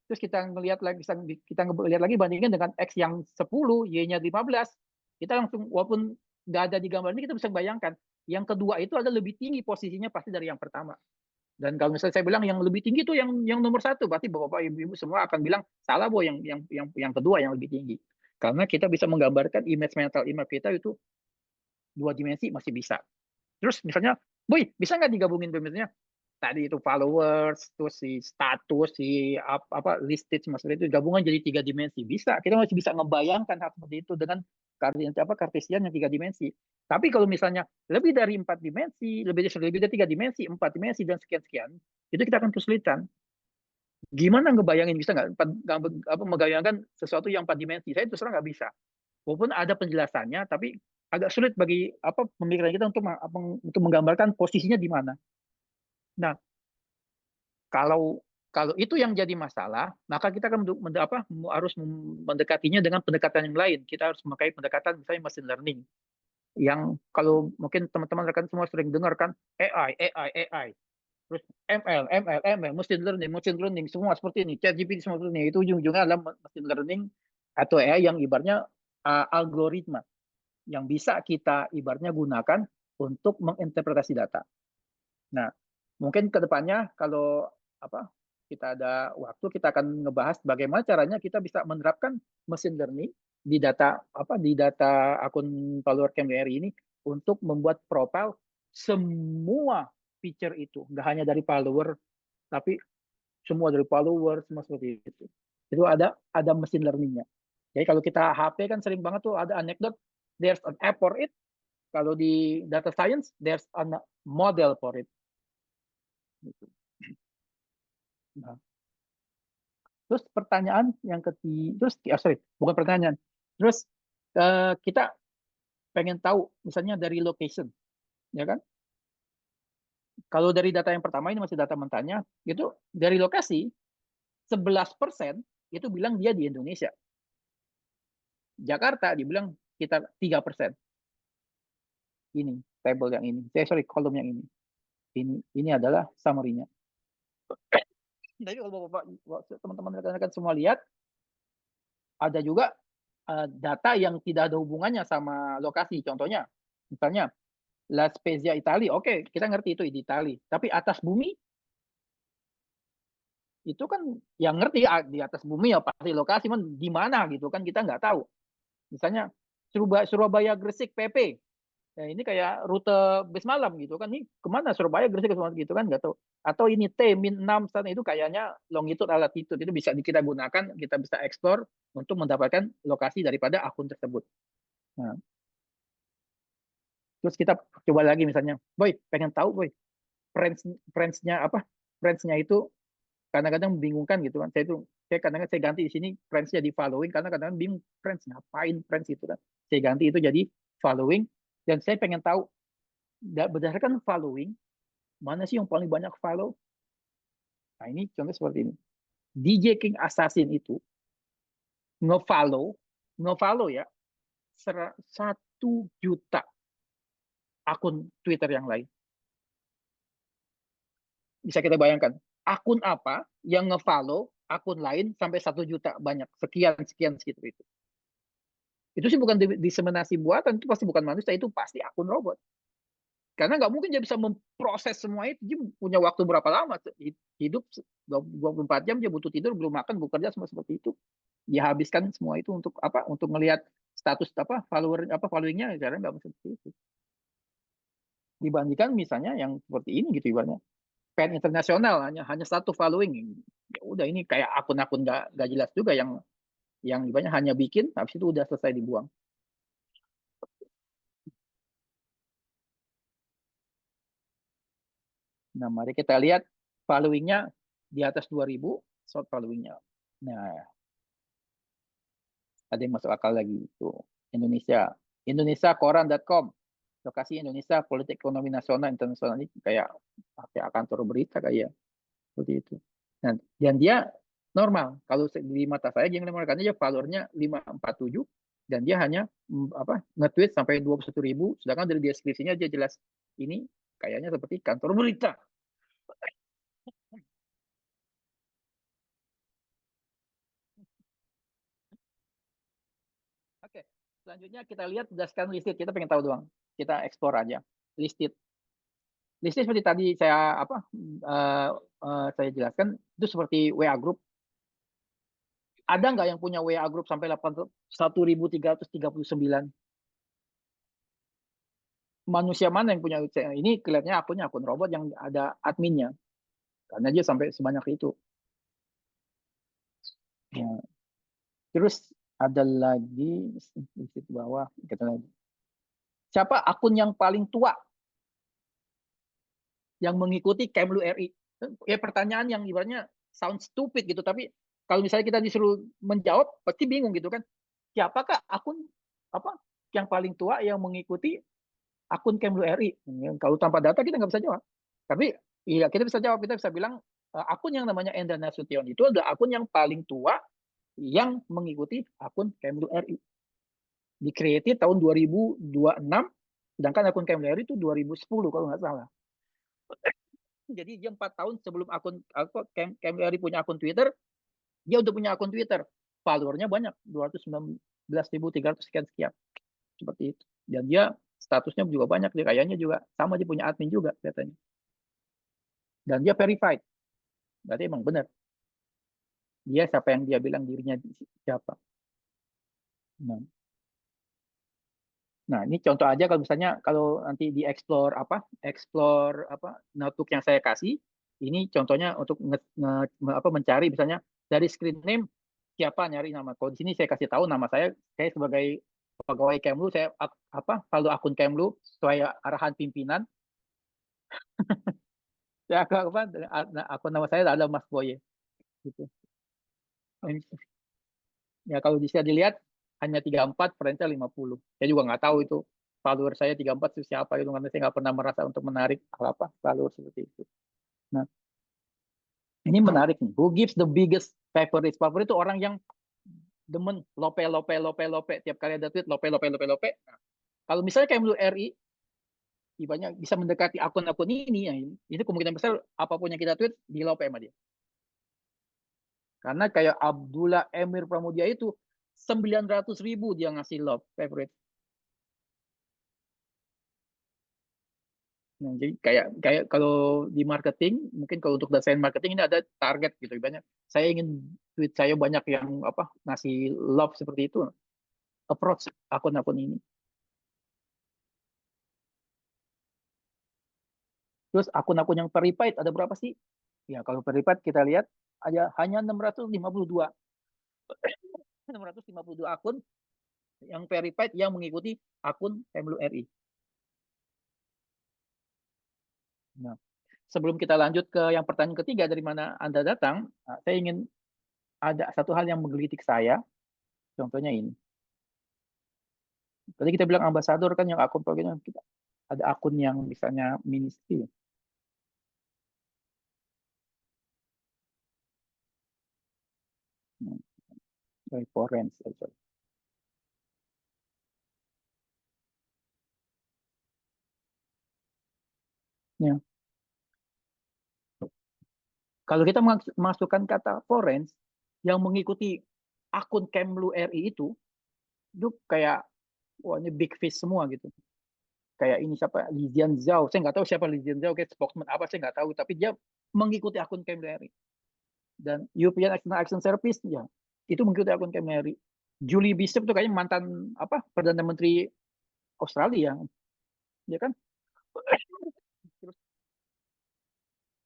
terus kita lihat lagi bandingkan dengan X yang 10, Y-nya 15, kita langsung walaupun nggak ada di gambar ini kita bisa bayangkan yang kedua itu ada lebih tinggi posisinya pasti dari yang pertama. Dan kalau misalnya saya bilang yang lebih tinggi itu yang nomor 1, berarti bapak ibu semua akan bilang salah, Boy, yang kedua yang lebih tinggi. Karena kita bisa menggambarkan mental image kita itu dua dimensi masih bisa. Terus misalnya, Boy, bisa nggak digabungin misalnya tadi itu followers, terus si status, si listed semua itu gabungan jadi 3 dimensi. Bisa, kita masih bisa ngebayangkan hal seperti itu dengan Cartesian yang 3 dimensi. Tapi kalau misalnya lebih dari 4 dimensi, lebih dari 3 dimensi, 4 dimensi dan sekian-sekian, itu kita akan kesulitan. Gimana ngebayangin, bisa nggak membayangkan sesuatu yang 4 dimensi? Saya terus terang nggak bisa. Walaupun ada penjelasannya, tapi agak sulit bagi pemikiran kita untuk menggambarkan posisinya di mana. Nah, Kalau itu yang jadi masalah, maka kita akan harus mendekatinya dengan pendekatan yang lain. Kita harus memakai pendekatan misalnya machine learning. Yang kalau mungkin teman-teman rekan semua sering dengar kan, AI. Terus ML, machine learning, semua seperti ini. ChatGPT semua seperti ini. Itu ujung-ujungnya adalah machine learning atau AI yang ibaratnya algoritma yang bisa kita ibaratnya gunakan untuk menginterpretasi data. Nah, mungkin ke depannya kalau kita ada waktu, kita akan ngebahas bagaimana caranya kita bisa menerapkan machine learning di data akun follower KMRI ini untuk membuat profile semua feature itu, nggak hanya dari follower, tapi semua dari follower, semua seperti itu. Itu ada machine learningnya. Jadi kalau kita HP kan sering banget tuh ada anekdot, there's an app for it. Kalau di data science, there's a model for it. Gitu. Nah, terus pertanyaan yang ketiga, bukan pertanyaan. Terus kita pengen tahu misalnya dari location, ya kan? Kalau dari data yang pertama ini masih data mentahnya, itu dari lokasi 11% itu bilang dia di Indonesia. Jakarta dibilang sekitar 3%. Ini table yang ini, kolom yang ini. Ini adalah summary-nya. Jadi kalau teman-teman rekan-rekan semua lihat, ada juga data yang tidak ada hubungannya sama lokasi. Contohnya, misalnya La Spezia Italia, oke, kita ngerti itu di Italia. Tapi atas bumi, itu kan yang ngerti di atas bumi ya pasti lokasi, di mana gitu kan kita nggak tahu. Misalnya Surabaya Gresik PP, ya ini kayak rute bis malam gitu kan, ini kemana Surabaya Gresik gitu kan nggak tahu. Atau ini T-6 sana, itu kayaknya longitude latitude, itu bisa kita gunakan, kita bisa explore untuk mendapatkan lokasi daripada akun tersebut. Nah, terus kita coba lagi misalnya, Boy, pengen tahu Boy, Friends-nya itu kadang-kadang membingungkan gitu kan. Saya kadang-kadang saya ganti di sini Friends-nya di following, karena kadang-kadang bingung Friends ngapain Friends itu kan. Saya ganti itu jadi following, dan saya pengen tahu berdasarkan following mana sih yang paling banyak follow. Nah, ini contoh seperti ini. DJ King Assassin itu ngefollow ya 1 juta akun Twitter yang lain. Bisa kita bayangkan, akun apa yang ngefollow akun lain sampai 1 juta banyak, sekian segitu itu. Itu sih bukan diseminasi buatan, itu pasti bukan manusia, itu pasti akun robot. Karena nggak mungkin dia bisa memproses semua itu, dia punya waktu berapa lama, hidup 24 jam, dia butuh tidur, belum makan, belum kerja, semua seperti itu. Dia habiskan semua itu untuk Untuk melihat status followingnya, karena nggak seperti itu. Dibandingkan misalnya yang seperti ini gitu ibaratnya. Fan internasional hanya 1 following, ya udah, ini kayak akun-akun nggak jelas juga yang ibaratnya hanya bikin habis itu udah selesai dibuang. Nah, mari kita lihat followingnya di atas 2000 short followingnya. Nah, ada yang masuk akal lagi itu Indonesia koran.com, lokasi Indonesia, politik ekonomi nasional internasional, ini kayak kantor berita kayak seperti itu. Nah, dan dia normal. Kalau di mata saya yang menemukan aja followernya 547, dan dia hanya nge-tweet sampai 21.000, sedangkan dari deskripsinya dia jelas ini kayaknya seperti kantor berita. Oke, selanjutnya kita lihat berdasarkan listed. Kita pengen tahu doang. Kita explore aja listed. Listed seperti tadi saya jelaskan, itu seperti WA group. Ada nggak yang punya WA group sampai 1.339? Manusia mana yang punya? Ini kelihatannya akun robot yang ada adminnya, karena dia sampai sebanyak itu. Ya. Terus ada lagi di situ bawah, kita lagi. Siapa akun yang paling tua yang mengikuti Kemlu RI? Ya, pertanyaan yang ibaratnya sound stupid gitu, tapi kalau misalnya kita disuruh menjawab pasti bingung gitu kan. Siapakah akun yang paling tua yang mengikuti akun Kemlu RI? Kalau tanpa data kita nggak bisa jawab. Tapi iya, kita bisa jawab, kita bisa bilang akun yang namanya Endra Nasution itu adalah akun yang paling tua yang mengikuti akun Kemlu RI. Di-create tahun 2026, sedangkan akun Kemlu RI itu 2010 kalau nggak salah. Jadi dia 4 tahun sebelum akun Kemlu RI punya akun Twitter, dia udah punya akun Twitter. Followernya banyak, 219.300 sekian. Seperti itu. Dan dia statusnya juga banyak, dia kayaknya juga sama, dia punya admin juga katanya. Dan dia verified. Berarti emang benar. Dia siapa yang dia bilang dirinya siapa. Nah, ini contoh aja kalau misalnya kalau nanti di explore notebook yang saya kasih, ini contohnya untuk mencari misalnya dari screen name siapa nyari nama. Kalau di sini saya kasih tahu nama saya sebagai pegawai Kemlu, saya kalau akun Kemlu sesuai arahan pimpinan, saya akun nama saya adalah Mas Boye gitu. Ya kalau bisa dilihat hanya 34, friends-nya 50. Saya juga nggak tahu itu follower saya 34 itu siapa itu, karena saya nggak pernah merasa untuk menarik follower seperti itu. Nah, ini menarik nih. Who gives the biggest favorite? Favorit itu orang yang demen lope tiap kali ada tweet lope. Nah, kalau misalnya kayak menurut RI banyak bisa mendekati akun-akun ini, ya, itu kemungkinan besar apapun yang kita tweet di lope sama dia. Karena kayak Abdullah Emir Pramudia itu 900.000 dia ngasih love favorite. Nah, jadi kayak kalau di marketing, mungkin kalau untuk desain marketing ini ada target gitu banyak. Saya ingin tweet saya banyak yang ngasih love seperti itu. Approach akun-akun ini. Terus akun-akun yang verified ada berapa sih? Ya, kalau verified kita lihat hanya 652. 652 akun yang verified yang mengikuti akun Kemlu RI. Nah, sebelum kita lanjut ke yang pertanyaan ketiga dari mana Anda datang, saya ingin ada satu hal yang menggelitik saya. Contohnya ini. Tadi kita bilang ambasador kan yang akun programnya kita ada akun yang misalnya ministry. Foreign. Ya. Kalau kita masukkan kata foreign yang mengikuti akun Kemlu RI itu kayak wah ini big fish semua gitu. Kayak ini siapa Lijian Zhao, saya nggak tahu siapa Lijian Zhao, kayak spokesman apa saya nggak tahu, tapi dia mengikuti akun Kemlu RI. Dan European External Action Service ya itu mengikuti akun Kemlu RI. Julie Bishop itu kayaknya mantan perdana menteri Australia, ya kan? Terus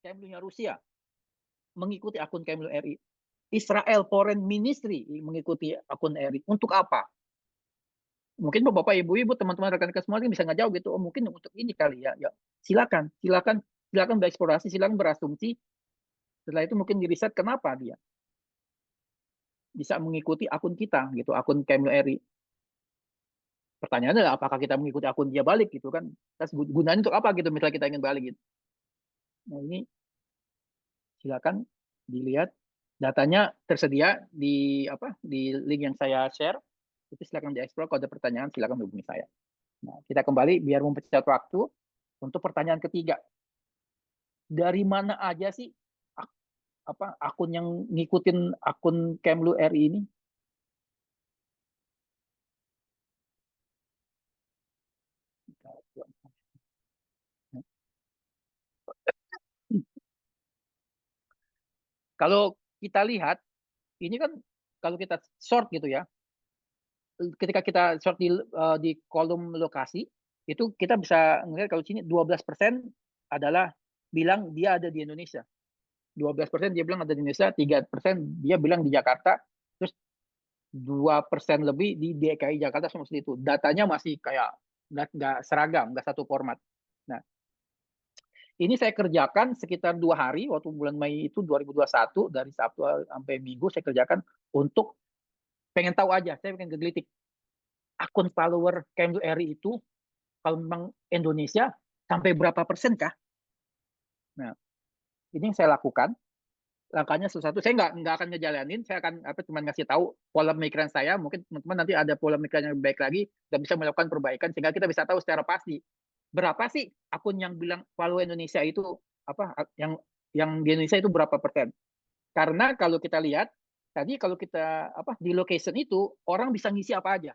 Kemlu-nya Rusia mengikuti akun Kemlu RI. Israel Foreign Ministry mengikuti akun RI. Untuk apa? Mungkin bapak ibu teman-teman rekan-rekan semua bisa ngejauh gitu. Oh mungkin untuk ini kali ya. Ya silakan bereksplorasi, silakan berasumsi. Setelah itu mungkin diriset kenapa dia bisa mengikuti akun kita gitu, akun Kemlu RI. Pertanyaannya adalah apakah kita mengikuti akun dia balik gitu kan? Terus gunanya untuk apa gitu misalnya kita ingin balik gitu. Nah ini silakan dilihat, datanya tersedia di link yang saya share. Itu silakan dieksplor, kalau ada pertanyaan silakan hubungi saya. Nah, kita kembali biar mempercepat waktu untuk pertanyaan ketiga. Dari mana aja sih akun yang ngikutin akun Kemlu RI ini? Kalau kita lihat, ini kan kalau kita short gitu ya, ketika kita short di kolom lokasi, itu kita bisa melihat kalau sini 12% adalah bilang dia ada di Indonesia. 12% dia bilang ada di Indonesia, 3% dia bilang di Jakarta, terus 2% lebih di DKI Jakarta seperti itu. Datanya masih kayak nggak seragam, nggak satu format. Nah, ini saya kerjakan sekitar 2 hari, waktu bulan Mei itu 2021, dari Sabtu sampai Minggu saya kerjakan untuk pengen tahu aja, saya pengen kegelitik. Akun follower Kemlu RI itu, kalau memang Indonesia, sampai berapa persen kah? Nah, ini yang saya lakukan. langkahnya sesuatu. Saya nggak akan ngejalanin, saya akan cuma ngasih tahu pola pemikiran saya. Mungkin teman-teman nanti ada pola pemikiran yang lebih baik lagi dan bisa melakukan perbaikan sehingga kita bisa tahu secara pasti berapa sih akun yang bilang follow Indonesia itu yang di Indonesia itu berapa persen. Karena kalau kita lihat tadi, kalau kita di location itu orang bisa ngisi apa aja.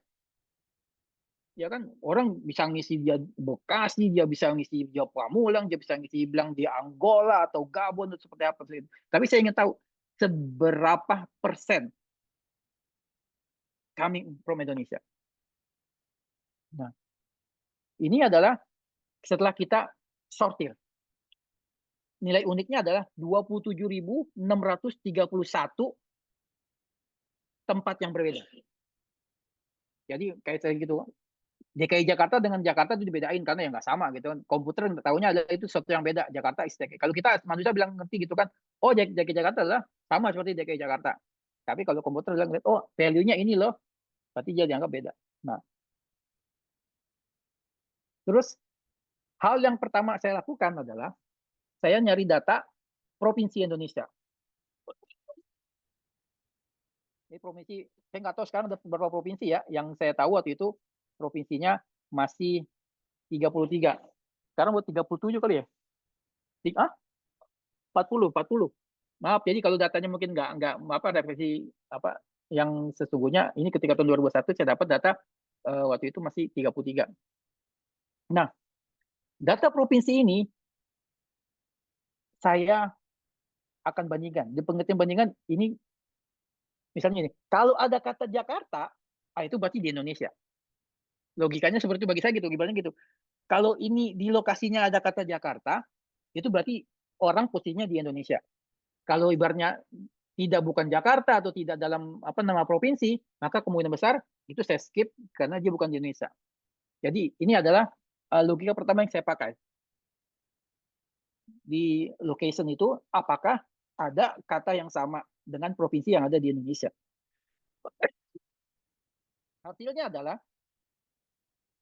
Ya kan, orang bisa ngisi dia Bekasi, dia bisa ngisi dia Pamulang, dia bisa ngisi bilang di Angola atau Gabon atau seperti apa. Tapi saya ingin tahu seberapa persen coming from Indonesia. Nah, ini adalah setelah kita sortir. Nilai uniknya adalah 27.631 tempat yang berbeda. Jadi kayak saya gitu, DKI Jakarta dengan Jakarta itu dibedain karena ya nggak sama gitu kan. Komputer tahunya ada itu sesuatu yang beda. Jakarta is DKI. Kalau kita manusia bilang ngerti gitu kan, oh DKI Jakarta adalah sama seperti DKI Jakarta. Tapi kalau komputer bilang, oh value-nya ini loh, berarti dia dianggap beda. Nah, terus hal yang pertama saya lakukan adalah saya nyari data provinsi Indonesia. Ini provinsi, saya nggak tahu sekarang ada beberapa provinsi ya. Yang saya tahu waktu itu provinsinya masih 33. Sekarang buat 37 kali ya? 40. Maaf, jadi kalau datanya mungkin nggak revisi yang sesungguhnya ini ketika tahun 2021 saya dapat data waktu itu masih 33. Nah, data provinsi ini saya akan bandingkan. Di pengertian bandingkan ini misalnya ini, kalau ada kata Jakarta, itu berarti di Indonesia. Logikanya seperti itu bagi saya gitu, gimana gitu. Kalau ini di lokasinya ada kata Jakarta, itu berarti orang posisinya di Indonesia. Kalau ibaratnya tidak bukan Jakarta atau tidak dalam nama provinsi, maka kemungkinan besar itu saya skip karena dia bukan di Indonesia. Jadi ini adalah logika pertama yang saya pakai. Di location itu apakah ada kata yang sama dengan provinsi yang ada di Indonesia. Hasilnya adalah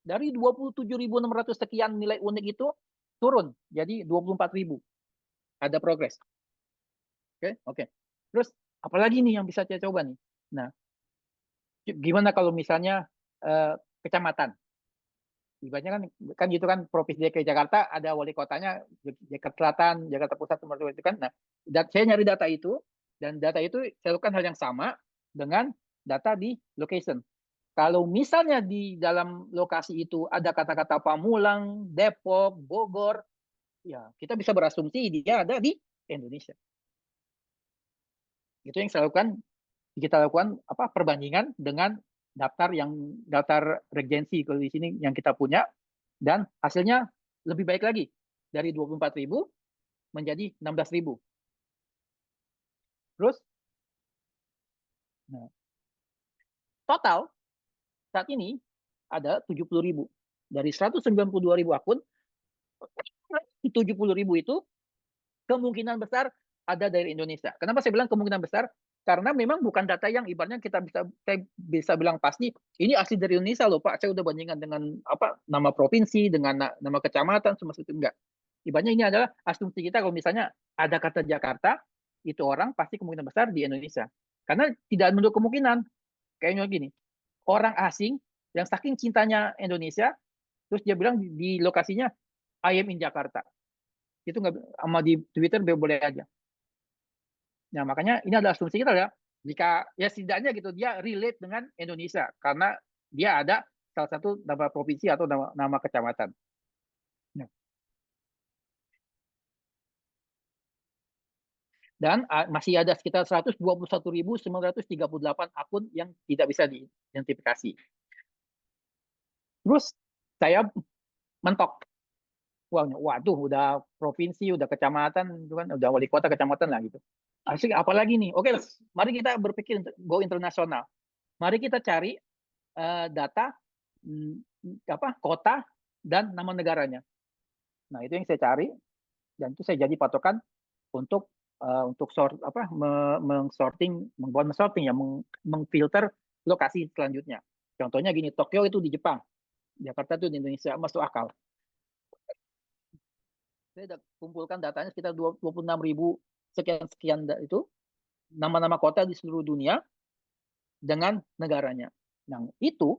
dari 27.600 sekian nilai unik itu turun jadi 24.000. Ada progres. Oke. Terus apalagi nih yang bisa saya coba nih. Nah, gimana kalau misalnya kecamatan? Ibaratnya kan gitu kan, provinsi DKI Jakarta ada wali kotanya Jakarta Selatan, Jakarta Pusat, seperti itu kan. Nah, saya nyari data itu dan data itu saya lakukan hal yang sama dengan data di location. Kalau misalnya di dalam lokasi itu ada kata-kata Pamulang, Depok, Bogor, ya kita bisa berasumsi dia ada di Indonesia. Itu yang kita lakukan perbandingan dengan daftar regensi kalau di sini yang kita punya, dan hasilnya lebih baik lagi, dari 24.000 menjadi 16.000. Terus nah, total saat ini ada 70.000 dari 192.000 akun. 70.000 itu kemungkinan besar ada dari Indonesia. Kenapa saya bilang kemungkinan besar? Karena memang bukan data yang ibaratnya saya bisa bilang pasti ini asli dari Indonesia loh Pak. Saya udah bandingkan dengan nama provinsi, dengan nama kecamatan, semua itu enggak. Ibaratnya ini adalah asumsi kita kalau misalnya ada kata Jakarta, itu orang pasti kemungkinan besar di Indonesia. Karena tidak menutup kemungkinan. Kayaknya gini, orang asing yang saking cintanya Indonesia, terus dia bilang di lokasinya I am in Jakarta. Itu nggak, sama di Twitter boleh aja. Nah, makanya ini adalah asumsi kita ya. Jika ya setidaknya gitu dia relate dengan Indonesia karena dia ada salah satu nama provinsi atau nama kecamatan. Nah. Dan masih ada sekitar 121.938 akun yang tidak bisa diidentifikasi. Terus saya mentok. Waduh, udah provinsi, udah kecamatan, itu kan udah wali kota kecamatan lah gitu. Asik, apalagi nih? Oke, mari kita berpikir go internasional. Mari kita cari data kota dan nama negaranya. Nah, itu yang saya cari dan itu saya jadi patokan untuk mengfilter lokasi selanjutnya. Contohnya gini, Tokyo itu di Jepang, Jakarta itu di Indonesia, masuk akal. Saya sudah kumpulkan datanya sekitar 26.000 sekian itu nama-nama kota di seluruh dunia dengan negaranya. Nah, itu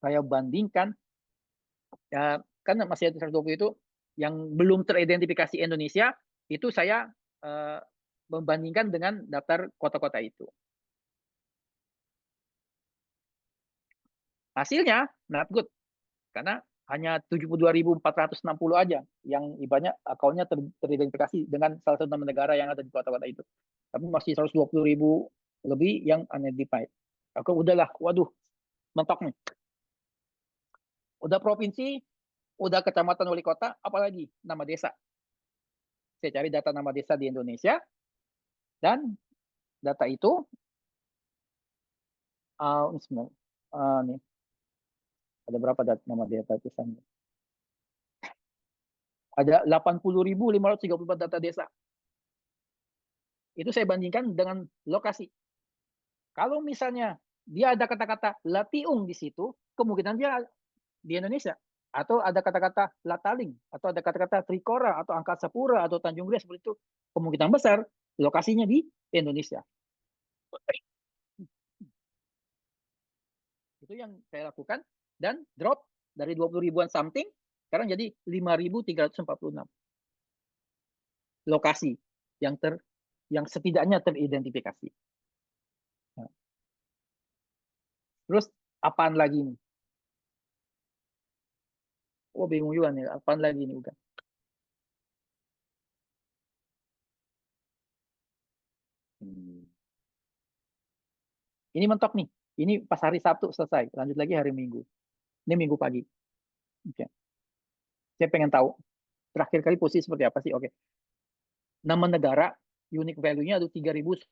saya bandingkan ya, kan masih ada 120 itu yang belum teridentifikasi Indonesia, itu saya membandingkan dengan daftar kota-kota itu. Hasilnya not good karena hanya 72.460 aja yang ibaratnya akunnya teridentifikasi dengan salah satu nama negara yang ada di kota-kota itu. Tapi masih 120.000 lebih yang unidentified. Aku udahlah, waduh, mentok nih. Udah provinsi, udah kecamatan wali kota, apalagi nama desa. Saya cari data nama desa di Indonesia, dan data itu, nih, ada berapa nama data desanya? Ada 80.534 data desa. Itu saya bandingkan dengan lokasi. Kalau misalnya dia ada kata-kata Latiung di situ, kemungkinan dia di Indonesia. Atau ada kata-kata Lataling, atau ada kata-kata Trikora, atau Angkasa Pura, atau Tanjung Gria, seperti itu. Kemungkinan besar lokasinya di Indonesia. Itu yang saya lakukan, dan drop dari 20.000-an something, sekarang jadi 5.346 lokasi yang setidaknya teridentifikasi. Nah, terus apaan lagi nih? Oh, bingung juga nih, apaan lagi nih udah. Ini mentok nih. Ini pas hari Sabtu selesai. Lanjut lagi hari Minggu. Ini Minggu pagi. Oke. Saya pengen tahu terakhir kali posisi seperti apa sih? Oke. Nama negara unique value-nya ada 3.938.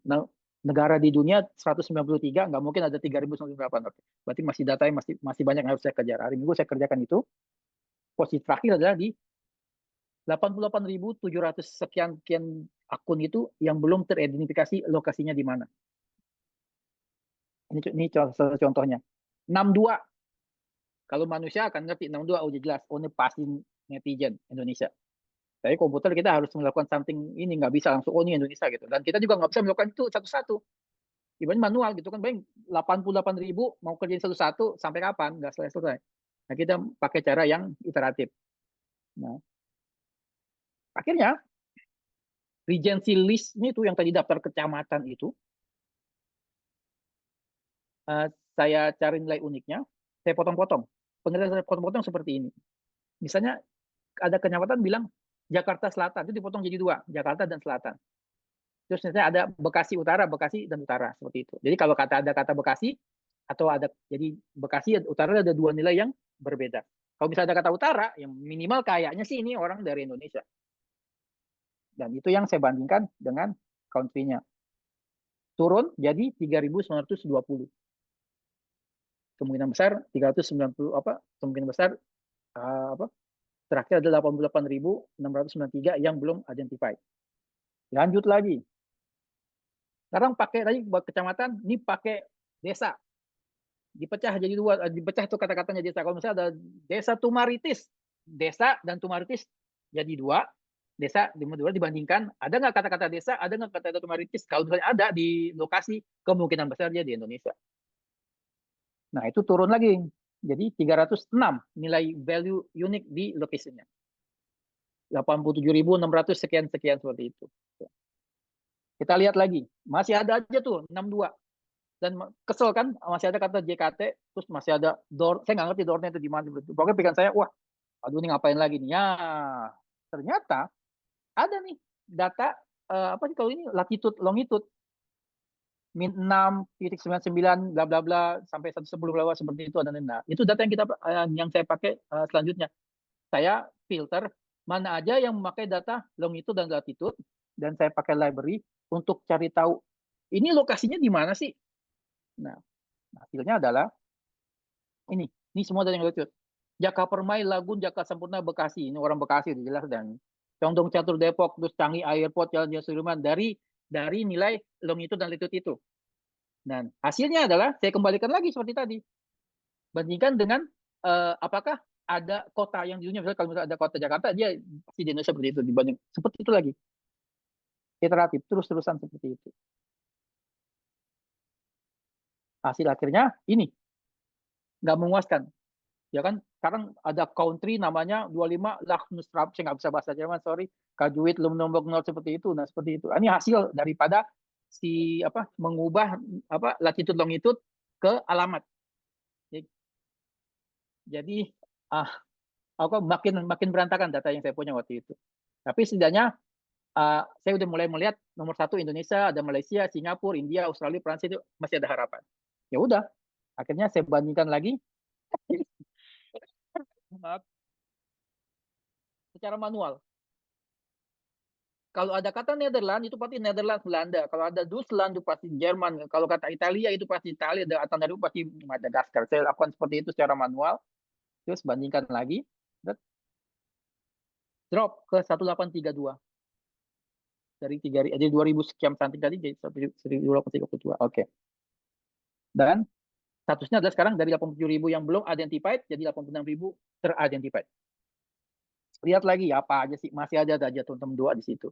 Nah, negara di dunia 193, nggak mungkin ada 3.938. Oke. Berarti masih datanya masih banyak yang harus saya kejar. Hari Minggu saya kerjakan itu. Posisi terakhir adalah di 88.700 sekian akun itu yang belum teridentifikasi lokasinya di mana. Ini salah contohnya. 62. Kalau manusia akan ngerti 62, udah jelas. Oh, ini pasti netizen Indonesia. Tapi komputer kita harus melakukan something ini, nggak bisa langsung, oh ini Indonesia gitu. Dan kita juga nggak bisa melakukan itu satu-satu. Ibaratnya manual gitu kan, bayang 88.000 mau kerjain satu-satu sampai kapan? Nggak selesai. Nah, kita pakai cara yang iteratif. Nah, akhirnya regency list-nya itu yang tadi daftar kecamatan itu, saya cari nilai uniknya, saya potong-potong. Pengertian saya potong-potong seperti ini. Misalnya ada kecamatan bilang Jakarta Selatan, itu dipotong jadi 2, Jakarta dan Selatan. Terus misalnya ada Bekasi Utara, Bekasi dan Utara, seperti itu. Jadi kalau ada kata Bekasi, atau ada, jadi Bekasi Utara ada 2 nilai yang berbeda. Kalau misalnya ada kata Utara, yang minimal kayaknya sih ini orang dari Indonesia. Dan itu yang saya bandingkan dengan country-nya. Turun jadi 3.920. Kemungkinan besar 390 kemungkinan besar terakhir ada 88.693 yang belum identified. Lanjut lagi. Sekarang pakai tadi buat kecamatan, ini pakai desa. Dipecah jadi 2, dipecah tuh kata-katanya desa. Kalau misalnya ada desa Tumaritis, desa dan Tumaritis jadi 2, desa dibandingkan, ada nggak kata-kata desa, ada nggak kata-kata Tumaritis? Kalau misalnya ada di lokasi, kemungkinan besar dia di Indonesia. Nah, itu turun lagi. Jadi 306 nilai value unik di lokasinya. 87.600 sekian-sekian seperti itu. Kita lihat lagi. Masih ada aja tuh 62. Dan kesel kan, masih ada kata JKT, terus masih ada door. Saya nggak ngerti doornya itu di mana. Pokoknya pikiran saya, wah, aduh ini ngapain lagi nih? Ya, ternyata ada nih data, apa sih kalau ini, latitude, longitude. Min 6.99 bla bla bla sampai 110 bla bla seperti itu ada. Nah, itu data yang saya pakai selanjutnya. Saya filter mana aja yang memakai data longitude dan latitude, dan saya pakai library untuk cari tahu ini lokasinya di mana sih. Nah, hasilnya adalah ini semua dari yang latitude. Jaka Permai, Lagun, Jaka Sampurna, Bekasi. Ini orang Bekasi jelas, dan Condong Catur Depok, terus Canggih Airport, Jalan Sudirman dari nilai longitude dan latitude itu. Dan hasilnya adalah saya kembalikan lagi seperti tadi. Bandingkan dengan apakah ada kota yang di dunia, misalnya kalau misalnya ada kota Jakarta, dia pasti di Indonesia seperti itu, dibanding seperti itu lagi, iteratif terus-terusan seperti itu. Hasil akhirnya ini nggak memuaskan, ya kan? Sekarang ada country namanya 25 Lahnusrab, saya nggak bisa bahasa Jerman, sorry, Kajuit Lumnomborg Nord, seperti itu. Nah, seperti itu. Ini hasil daripada si apa mengubah apa latitude longitude ke alamat. Jadi aku makin berantakan data yang saya punya waktu itu. Tapi setidaknya saya udah mulai melihat nomor satu Indonesia, ada Malaysia, Singapura, India, Australia, Prancis, itu masih ada harapan. Ya udah, akhirnya saya bandingkan lagi maaf, secara manual. Kalau ada kata Netherlands itu pasti Netherlands Belanda. Kalau ada Deutschland itu pasti Jerman. Kalau kata Italia itu pasti Italia. Ada Atlantik itu pasti Madagaskar. Saya lakukan seperti itu secara manual. Terus bandingkan lagi. Drop ke 1832. Dari 2000 sekian something tadi jadi 1832. Oke. Dan statusnya adalah sekarang dari 87.000 yang belum identified jadi 86.000 teridentified. Lihat lagi apa aja sih, masih ada aja teman-teman dua di situ.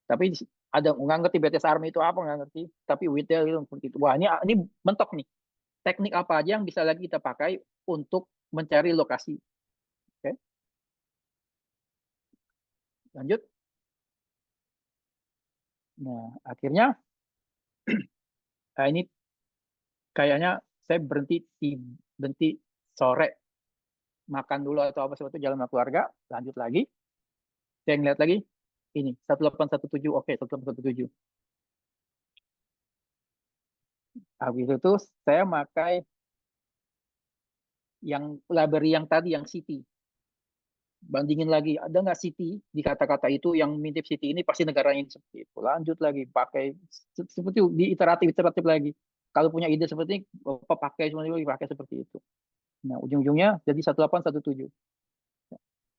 Tapi ada nggak ngerti BTS Army itu apa, nggak ngerti. Tapi Witel itu seperti itu. Wah, ini mentok nih. Teknik apa aja yang bisa lagi kita pakai untuk mencari lokasi. Oke. Lanjut. Nah, akhirnya ini kayaknya saya berhenti sore makan dulu atau apa seperti itu, jalan sama keluarga, lanjut lagi. Saya ngeliat lagi ini 1817, oke 1817. Habis itu saya pakai yang library yang tadi yang city. Bandingin lagi, ada nggak city di kata-kata itu yang mirip city ini pasti negaranya ini seperti itu. Lanjut lagi pakai seperti itu, di iteratif lagi. Kalau punya ide seperti ini, Bapak pakai semuanya pakai seperti itu. Nah, ujung-ujungnya jadi 1817.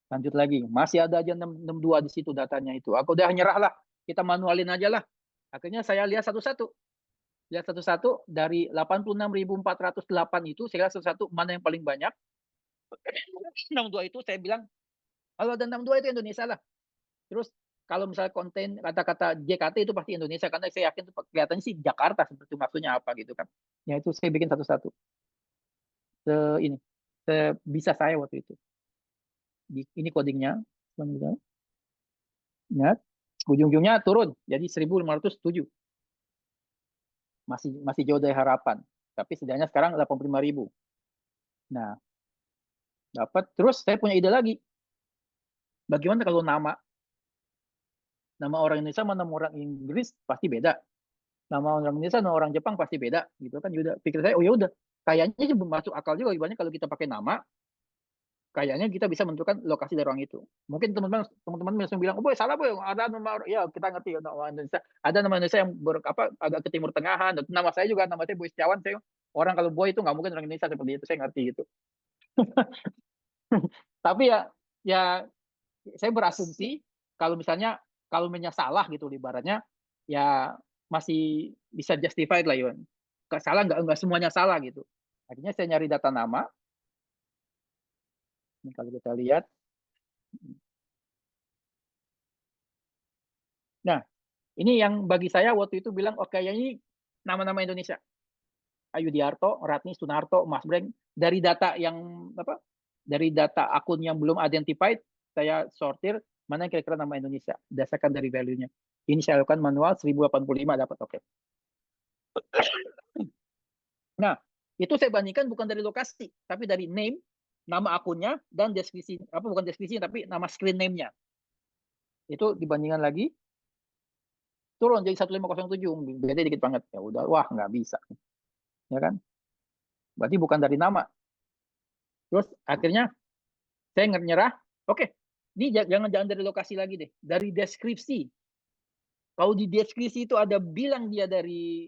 Lanjut lagi, masih ada aja 662 di situ datanya itu. Aku udah nyerah lah, kita manualin aja lah. Akhirnya saya lihat satu-satu. Lihat satu-satu dari 86.408 itu, saya lihat satu-satu mana yang paling banyak. 62 itu saya bilang, kalau ada 62 itu Indonesia lah. Terus kalau misalnya konten kata-kata JKT itu pasti Indonesia, karena saya yakin itu kelihatannya sih Jakarta seperti maksudnya apa gitu kan. Ya itu saya bikin satu-satu. Ini bisa saya waktu itu. Ini codingnya. Ya, ujung-ujungnya turun jadi 1.507. Masih jauh dari harapan. Tapi setidaknya sekarang 85.000. Nah, dapat. Terus saya punya ide lagi. Bagaimana kalau nama orang Indonesia sama nama orang Inggris pasti beda. Nama orang Indonesia sama orang Jepang pasti beda gitu kan. Udah pikir saya, oh ya udah, kayaknya sih masuk akal juga banyak kalau kita pakai nama, kayaknya kita bisa menentukan lokasi dari orang itu. Mungkin teman-teman langsung bilang, oh boy salah boy, ada nama, ya kita ngerti nama Indonesia, ada nama Indonesia yang agak ke timur tengahan. Dan nama saya juga, nama saya Boy Setiawan. Saya orang kalau boy itu nggak mungkin orang Indonesia seperti itu, saya ngerti gitu. Tapi ya saya berasumsi kalau misalnya salah gitu ibaratnya, ya masih bisa justified lah Iwan. Salah nggak semuanya salah gitu. Akhirnya saya nyari data nama. Ini kalau kita lihat. Nah, ini yang bagi saya waktu itu bilang, oke, ini nama-nama Indonesia. Ayudiarto, Ratni, Sunarto, Mas Breng. Dari data dari data akun yang belum identified, saya sortir mana yang kira-kira nama Indonesia berdasarkan dari value-nya. Ini saya lakukan manual 1085 dapat oke. Nah, itu saya bandingkan bukan dari lokasi, tapi dari name, nama akunnya, dan deskripsi, bukan deskripsi, tapi nama screen name-nya. Itu dibandingkan lagi, turun jadi 1507, beda dikit banget. Ya udah, wah nggak bisa. Ya kan? Berarti bukan dari nama. Terus akhirnya saya nyerah, oke, ini jangan dari lokasi lagi deh, dari deskripsi. Kalau di deskripsi itu ada bilang dia dari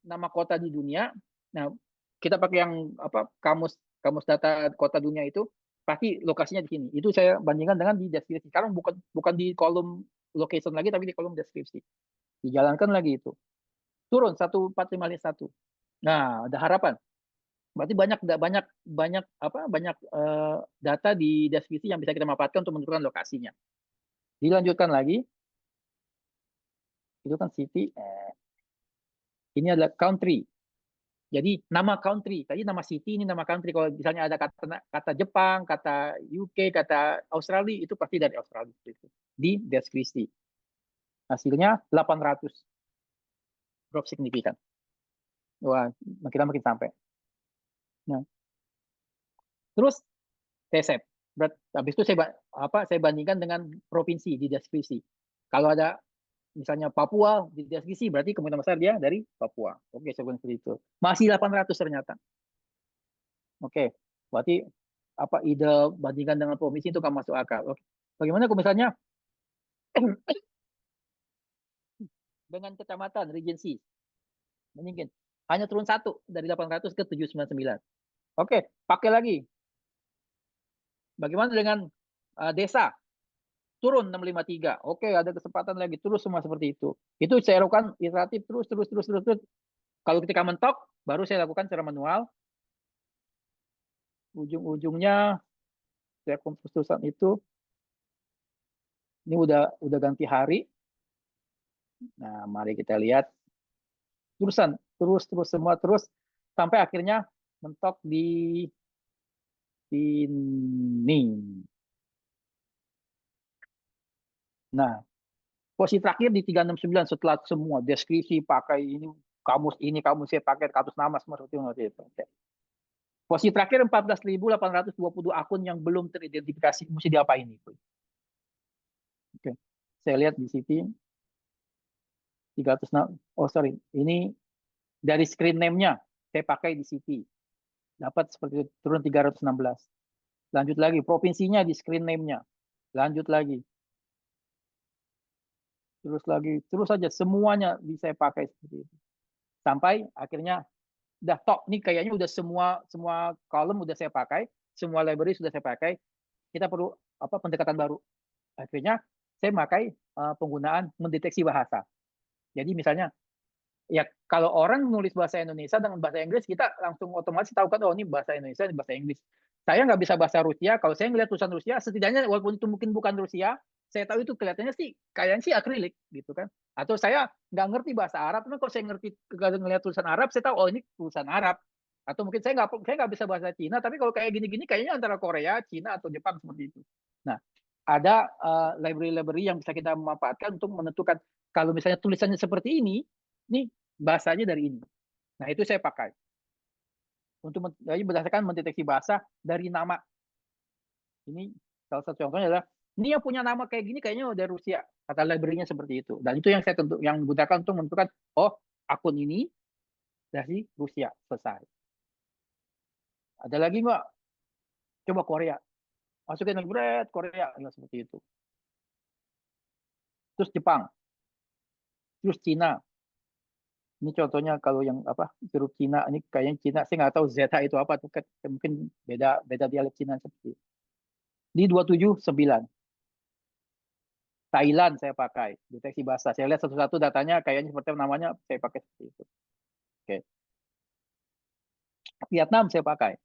nama kota di dunia. Nah, kita pakai yang kamus data kota dunia itu pasti lokasinya di sini. Itu saya bandingkan dengan di deskripsi. Sekarang bukan di kolom location lagi, tapi di kolom deskripsi. Dijalankan lagi itu. Turun 14551. Nah, ada harapan. Berarti banyak data di deskripsi yang bisa kita manfaatkan untuk menentukan lokasinya. Dilanjutkan lagi, itu kan city, ini adalah country. Jadi nama country, tadi nama city, ini nama country. Kalau misalnya ada kata Jepang, kata UK, kata Australia, itu pasti dari Australia. Di deskripsi. Hasilnya 800. Drop signifikan. Wah, kita makin sampai. Nah, terus TSEP. Habis itu saya bandingkan dengan provinsi di deskripsi. Kalau ada misalnya Papua di deskripsi, berarti kemungkinan besar dia dari Papua. Oke, saya bilang seperti itu. Masih 800 ternyata. Oke, berarti ide bandingkan dengan provinsi itu kan masuk akal. Oke. Bagaimana kalau misalnya dengan kecamatan, regency? Mungkin hanya turun 1 dari 800 ke 799. Oke, pakai lagi. Bagaimana dengan desa? Turun 653. Oke, ada kesempatan lagi terus semua seperti itu. Itu saya lakukan iteratif terus. Kalau ketika mentok, baru saya lakukan secara manual. Ujung-ujungnya saya komputusan itu. Ini udah ganti hari. Nah, mari kita lihat. Terus semua terus sampai akhirnya mentok di sini. Nah, posisi terakhir di 369 setelah semua deskripsi pakai ini kamus saya pakai kamus nama semua seperti itu. Oke. Posisi terakhir 14.822 akun yang belum teridentifikasi, mesti diapain itu? Oke. Saya lihat di sini 306. Oh sorry, ini dari screen name-nya saya pakai di sini. Dapat seperti itu, turun 316. Lanjut lagi, provinsinya di screen name-nya. Lanjut lagi. Terus saja semuanya bisa saya pakai seperti itu. Sampai akhirnya udah top nih, kayaknya udah semua kolom udah saya pakai, semua library sudah saya pakai. Kita perlu pendekatan baru. Akhirnya saya pakai penggunaan mendeteksi bahasa. Jadi misalnya ya kalau orang nulis bahasa Indonesia dengan bahasa Inggris, kita langsung otomatis tahu kan, oh ini bahasa Indonesia, ini bahasa Inggris. Saya nggak bisa bahasa Rusia, kalau saya ngelihat tulisan Rusia, setidaknya walaupun itu mungkin bukan Rusia, saya tahu itu kelihatannya sih kayaknya sih akrilik gitu kan. Atau saya nggak ngerti bahasa Arab, tapi kalau saya ngerti ngelihat tulisan Arab, saya tahu oh ini tulisan Arab. Atau mungkin saya nggak bisa bahasa Cina, tapi kalau kayak gini-gini kayaknya antara Korea, Cina atau Jepang seperti itu. Nah, ada library-library yang bisa kita manfaatkan untuk menentukan kalau misalnya tulisannya seperti ini bahasanya dari ini. Nah, itu saya pakai. Untuk berdasarkan mendeteksi bahasa dari nama. Ini salah satu contohnya adalah ini yang punya nama kayak gini kayaknya dari Rusia. Kata library-nya seperti itu. Dan itu yang saya gunakan untuk menentukan oh, akun ini dari Rusia. Selesai. Ada lagi nggak? Coba Korea. Masukin lagi Korea. Ya, seperti itu. Terus Jepang. Terus Cina. Ini contohnya kalau yang huruf Cina, ini kayaknya Cina, saya nggak tahu zeta itu apa, mungkin beda dialek Cina seperti itu. Di 279. Thailand saya pakai, deteksi bahasa. Saya lihat satu-satu datanya, kayaknya seperti namanya, saya pakai seperti itu. Oke. Vietnam saya pakai.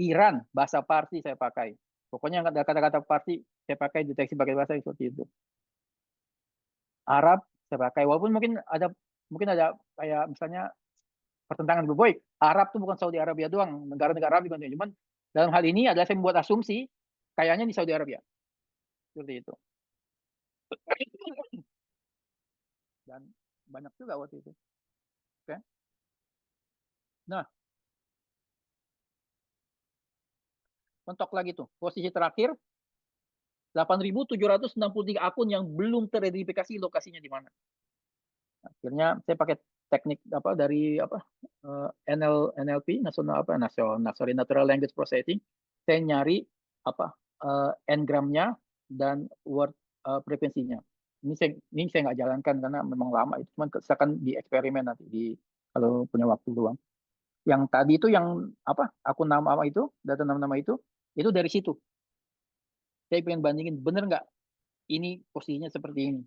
Iran, bahasa Parsi saya pakai. Pokoknya ada kata-kata Parsi, saya pakai deteksi pakai bahasa seperti itu. Arab saya pakai, walaupun mungkin ada kayak misalnya pertentangan boy. Arab itu bukan Saudi Arabia doang, negara-negara Arab juga. Cuman dalam hal ini adalah saya membuat asumsi kayaknya di Saudi Arabia. Seperti itu. Dan banyak juga waktu itu. Oke. Nah, mentok lagi tuh. Posisi terakhir 8.763 akun yang belum teridentifikasi lokasinya di mana. Akhirnya saya pakai teknik dari NLP, Natural Language Processing. Saya nyari n-gramnya dan word frekuensinya. Ini saya nggak jalankan karena memang lama, itu cuma silakan di eksperimen nanti kalau punya waktu luang. Yang tadi itu yang akun nama itu, data nama itu dari situ. Saya pengen bandingin bener nggak ini posisinya seperti ini.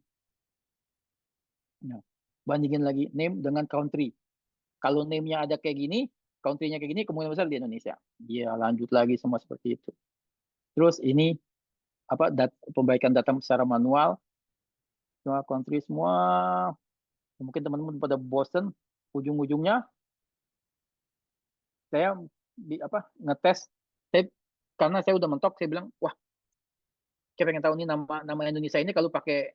Nah, bandingin lagi name dengan country. Kalau name-nya ada kayak gini, country-nya kayak gini, kemungkinan besar di Indonesia. Iya, lanjut lagi semua seperti itu. Terus ini pembaikan data secara manual, semua country semua, mungkin teman-teman pada bosen, ujung-ujungnya saya ngetes, karena saya udah mentok, saya bilang, wah, saya pengen tahu nih nama Indonesia ini kalau pakai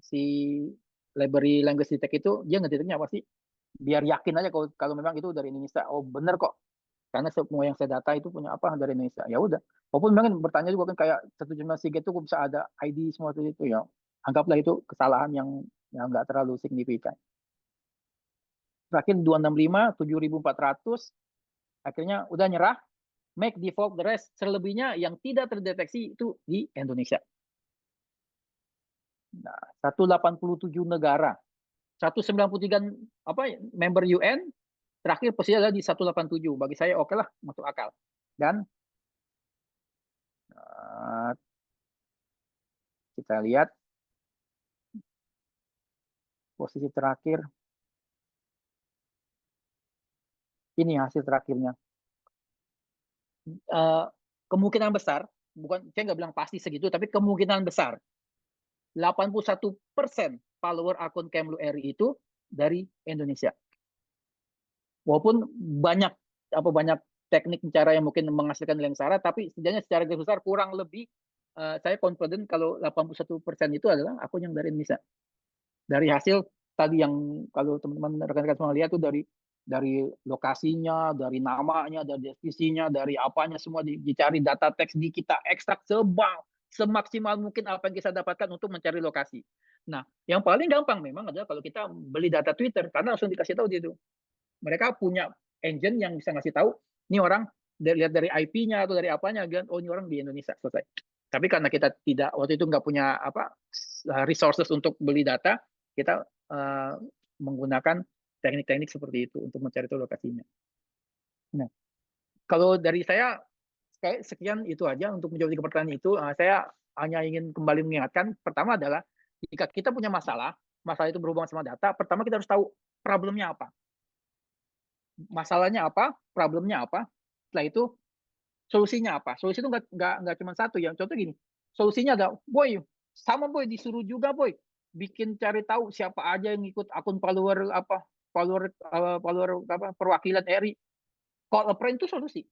si library language detect itu dia ngedeteknya apa sih? Biar yakin aja kalau memang itu dari Indonesia. Oh bener kok, karena semua yang saya data itu punya dari Indonesia. Ya udah. Walaupun memang bertanya juga kan kayak 173 itu bisa ada ID semua itu ya. Anggaplah itu kesalahan yang nggak terlalu signifikan. Terakhir 265, 7.400, akhirnya udah nyerah. Make default the rest, selebihnya yang tidak terdeteksi itu di Indonesia. Nah, 187 negara, 193 member UN, terakhir posisi adalah di 187. Bagi saya oke lah, masuk akal. Dan kita lihat posisi terakhir. Ini hasil terakhirnya. Kemungkinan besar, saya nggak bilang pasti segitu, tapi kemungkinan besar 81% follower akun Kemlu RI itu dari Indonesia. Walaupun banyak teknik cara yang mungkin menghasilkan nilai yang salah, tapi setidaknya secara garis besar kurang lebih saya confident kalau 81% itu adalah akun yang dari Indonesia. Dari hasil tadi yang kalau teman-teman rekan-rekan semua lihat tuh dari lokasinya, dari namanya, dari deskripsinya, dari apanya semua dicari data teks, kita ekstrak semaksimal mungkin apa yang kita dapatkan untuk mencari lokasi. Nah, yang paling gampang memang adalah kalau kita beli data Twitter, karena langsung dikasih tahu dia itu. Mereka punya engine yang bisa ngasih tahu, ini orang lihat dari IP-nya atau dari apanya, oh ini orang di Indonesia, selesai. Tapi karena kita tidak waktu itu nggak punya resources untuk beli data, kita menggunakan teknik-teknik seperti itu untuk mencari tahu lokasinya. Nah, kalau dari saya sekian itu aja untuk menjawab 3 pertanyaan itu. Saya hanya ingin kembali mengingatkan, pertama adalah jika kita punya masalah itu berhubungan sama data, pertama kita harus tahu problemnya apa. Masalahnya apa, problemnya apa, setelah itu solusinya apa. Solusi itu nggak cuma satu ya. Contoh gini, solusinya ada, boy, disuruh juga boy, bikin cari tahu siapa aja yang ikut akun follower perwakilan RI. Call a friend itu solusi.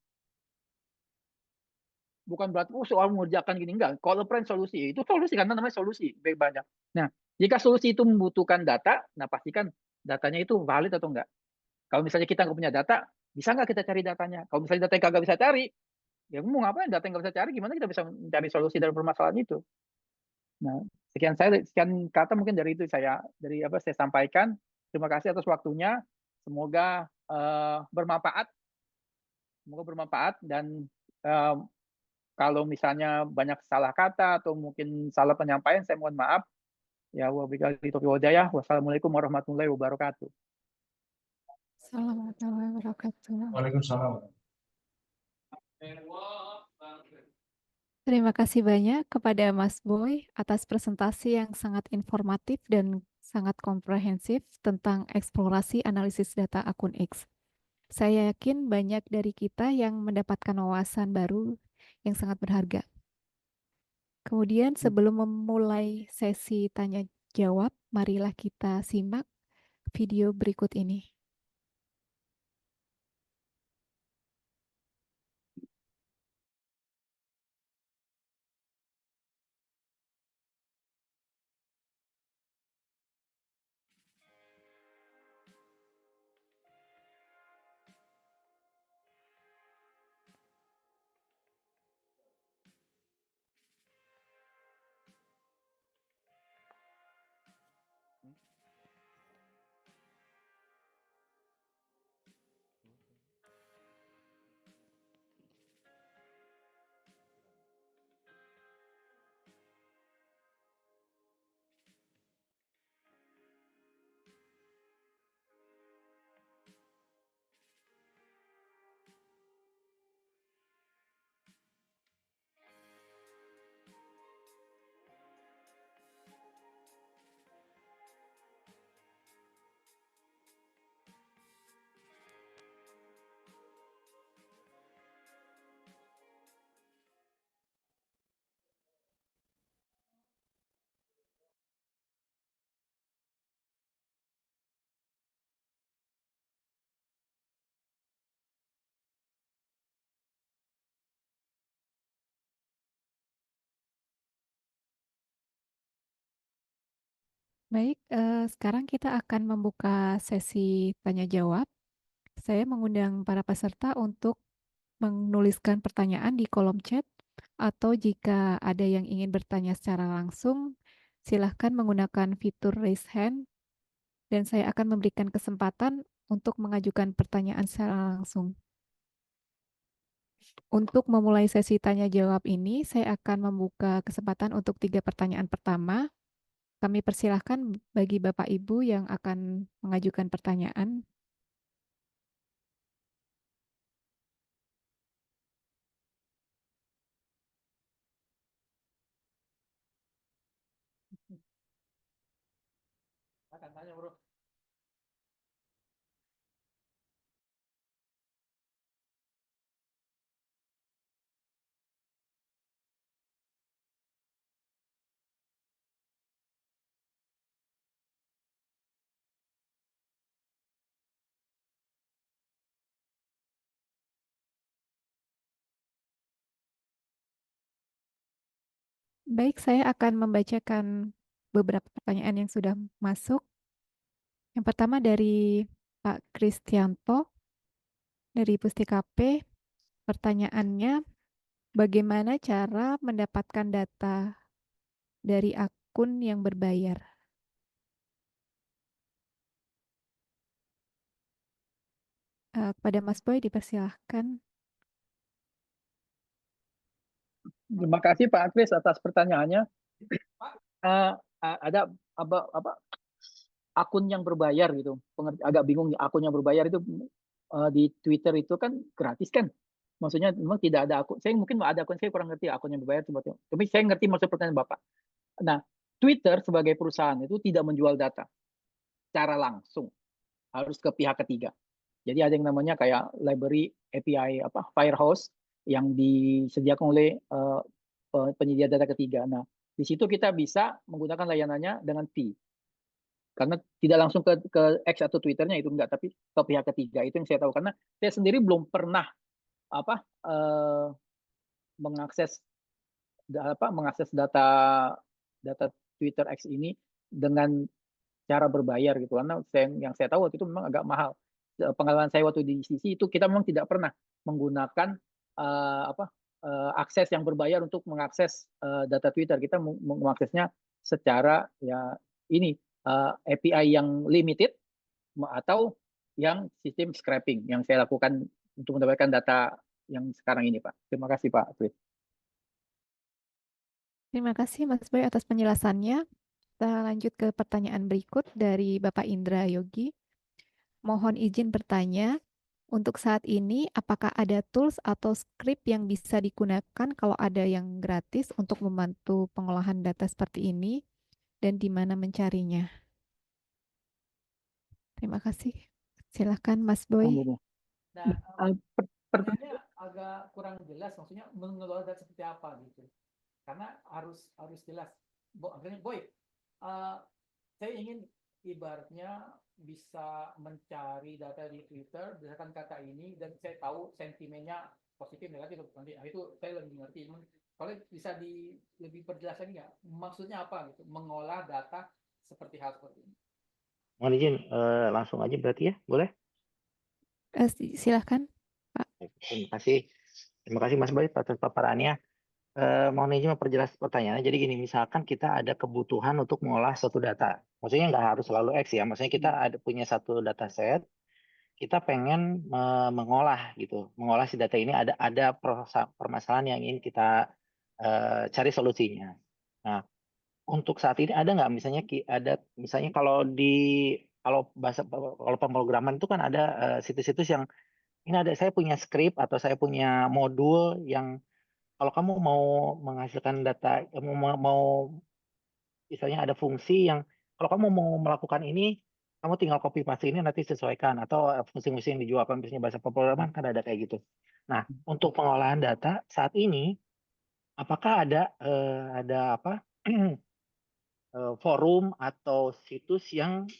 Bukan berarti soal mengerjakan gini, enggak. Call a friend solusi, itu solusi karena namanya solusi banyak. Nah, jika solusi itu membutuhkan data, nah pastikan datanya itu valid atau enggak. Kalau misalnya kita nggak punya data, bisa nggak kita cari datanya? Kalau misalnya data yang nggak bisa cari, ya mau ngapain data yang nggak bisa cari? Gimana kita bisa mencari solusi dari permasalahan itu? Nah, sekian kata mungkin dari itu saya sampaikan. Terima kasih atas waktunya. Semoga bermanfaat. Dan kalau misalnya banyak salah kata atau mungkin salah penyampaian, saya mohon maaf. Ya, wabillahi taufiq wal hidayah. Wassalamualaikum warahmatullahi wabarakatuh. Assalamualaikum warahmatullahi wabarakatuh. Waalaikumsalam. Terima kasih banyak kepada Mas Boy atas presentasi yang sangat informatif dan sangat komprehensif tentang eksplorasi analisis data akun X. Saya yakin banyak dari kita yang mendapatkan wawasan baru yang sangat berharga. Kemudian sebelum memulai sesi tanya jawab, marilah kita simak video berikut ini. Baik, sekarang kita akan membuka sesi tanya jawab. Saya mengundang para peserta untuk menuliskan pertanyaan di kolom chat, atau jika ada yang ingin bertanya secara langsung, silahkan menggunakan fitur raise hand, dan saya akan memberikan kesempatan untuk mengajukan pertanyaan secara langsung. Untuk memulai sesi tanya jawab ini, saya akan membuka kesempatan untuk 3 pertanyaan pertama. Kami persilahkan bagi Bapak Ibu yang akan mengajukan pertanyaan. Akan tanya, Bro. Baik, saya akan membacakan beberapa pertanyaan yang sudah masuk. Yang pertama dari Pak Kristianto dari Pustika P. Pertanyaannya, bagaimana cara mendapatkan data dari akun yang berbayar? Kepada Mas Boy dipersilahkan. Terima kasih Pak Kris atas pertanyaannya. Ada apa akun yang berbayar gitu. Agak bingung nih, akun yang berbayar itu di Twitter itu kan gratis kan? Maksudnya memang tidak ada akun. Saya mungkin ada akun, saya kurang ngerti akun yang berbayar sebetulnya. Tapi saya ngerti maksud pertanyaan Bapak. Nah, Twitter sebagai perusahaan itu tidak menjual data secara langsung, harus ke pihak ketiga. Jadi ada yang namanya kayak library API apa Firehose yang disediakan oleh penyedia data ketiga. Nah, di situ kita bisa menggunakan layanannya dengan fee. Karena tidak langsung ke X atau Twitternya itu enggak, tapi ke pihak ketiga itu yang saya tahu. Karena saya sendiri belum pernah apa mengakses mengakses data data Twitter X ini dengan cara berbayar gitu. Karena yang saya tahu waktu itu memang agak mahal. Pengalaman saya waktu di sisi itu kita memang tidak pernah menggunakan akses yang berbayar untuk mengakses data Twitter. Kita mengaksesnya secara ya ini API yang limited atau yang sistem scraping yang saya lakukan untuk mendapatkan data yang sekarang ini, Pak. Terima kasih, Pak. Terima kasih Mas Boy atas penjelasannya. Kita lanjut ke pertanyaan berikut dari Bapak Indra Yogi. Mohon izin bertanya, untuk saat ini apakah ada tools atau script yang bisa digunakan kalau ada yang gratis untuk membantu pengolahan data seperti ini, dan di mana mencarinya? Terima kasih. Silakan Mas Boy. Nah, pertanyaannya agak kurang jelas, maksudnya mengelola data seperti apa gitu. Karena harus jelas. Boy, saya ingin ibaratnya bisa mencari data di Twitter berdasarkan kata ini dan saya tahu sentimennya positif negatif nanti itu saya lebih ngerti. Kalau bisa lebih perjelas lagi nggak maksudnya apa gitu mengolah data seperti hal seperti ini. Mohon izin langsung aja berarti ya, boleh? Silakan Pak. Terima kasih Mas Boy atas paparannya. Mohon izin memperjelas pertanyaannya. Jadi gini, misalkan kita ada kebutuhan untuk mengolah suatu data. Maksudnya nggak harus selalu X ya. Maksudnya kita ada punya satu data set, kita pengen mengolah gitu. Mengolah si data ini ada permasalahan yang ingin kita cari solusinya. Nah, untuk saat ini ada nggak misalnya kalau pemrograman itu kan ada situs-situs yang ini saya punya script atau saya punya modul yang kalau kamu mau menghasilkan data, kamu mau misalnya ada fungsi yang kalau kamu mau melakukan ini, kamu tinggal copy paste ini nanti sesuaikan atau fungsi-fungsi yang dijual kan biasanya bahasa pemrograman kan ada kayak gitu. Nah, untuk pengolahan data saat ini apakah ada apa forum atau situs yang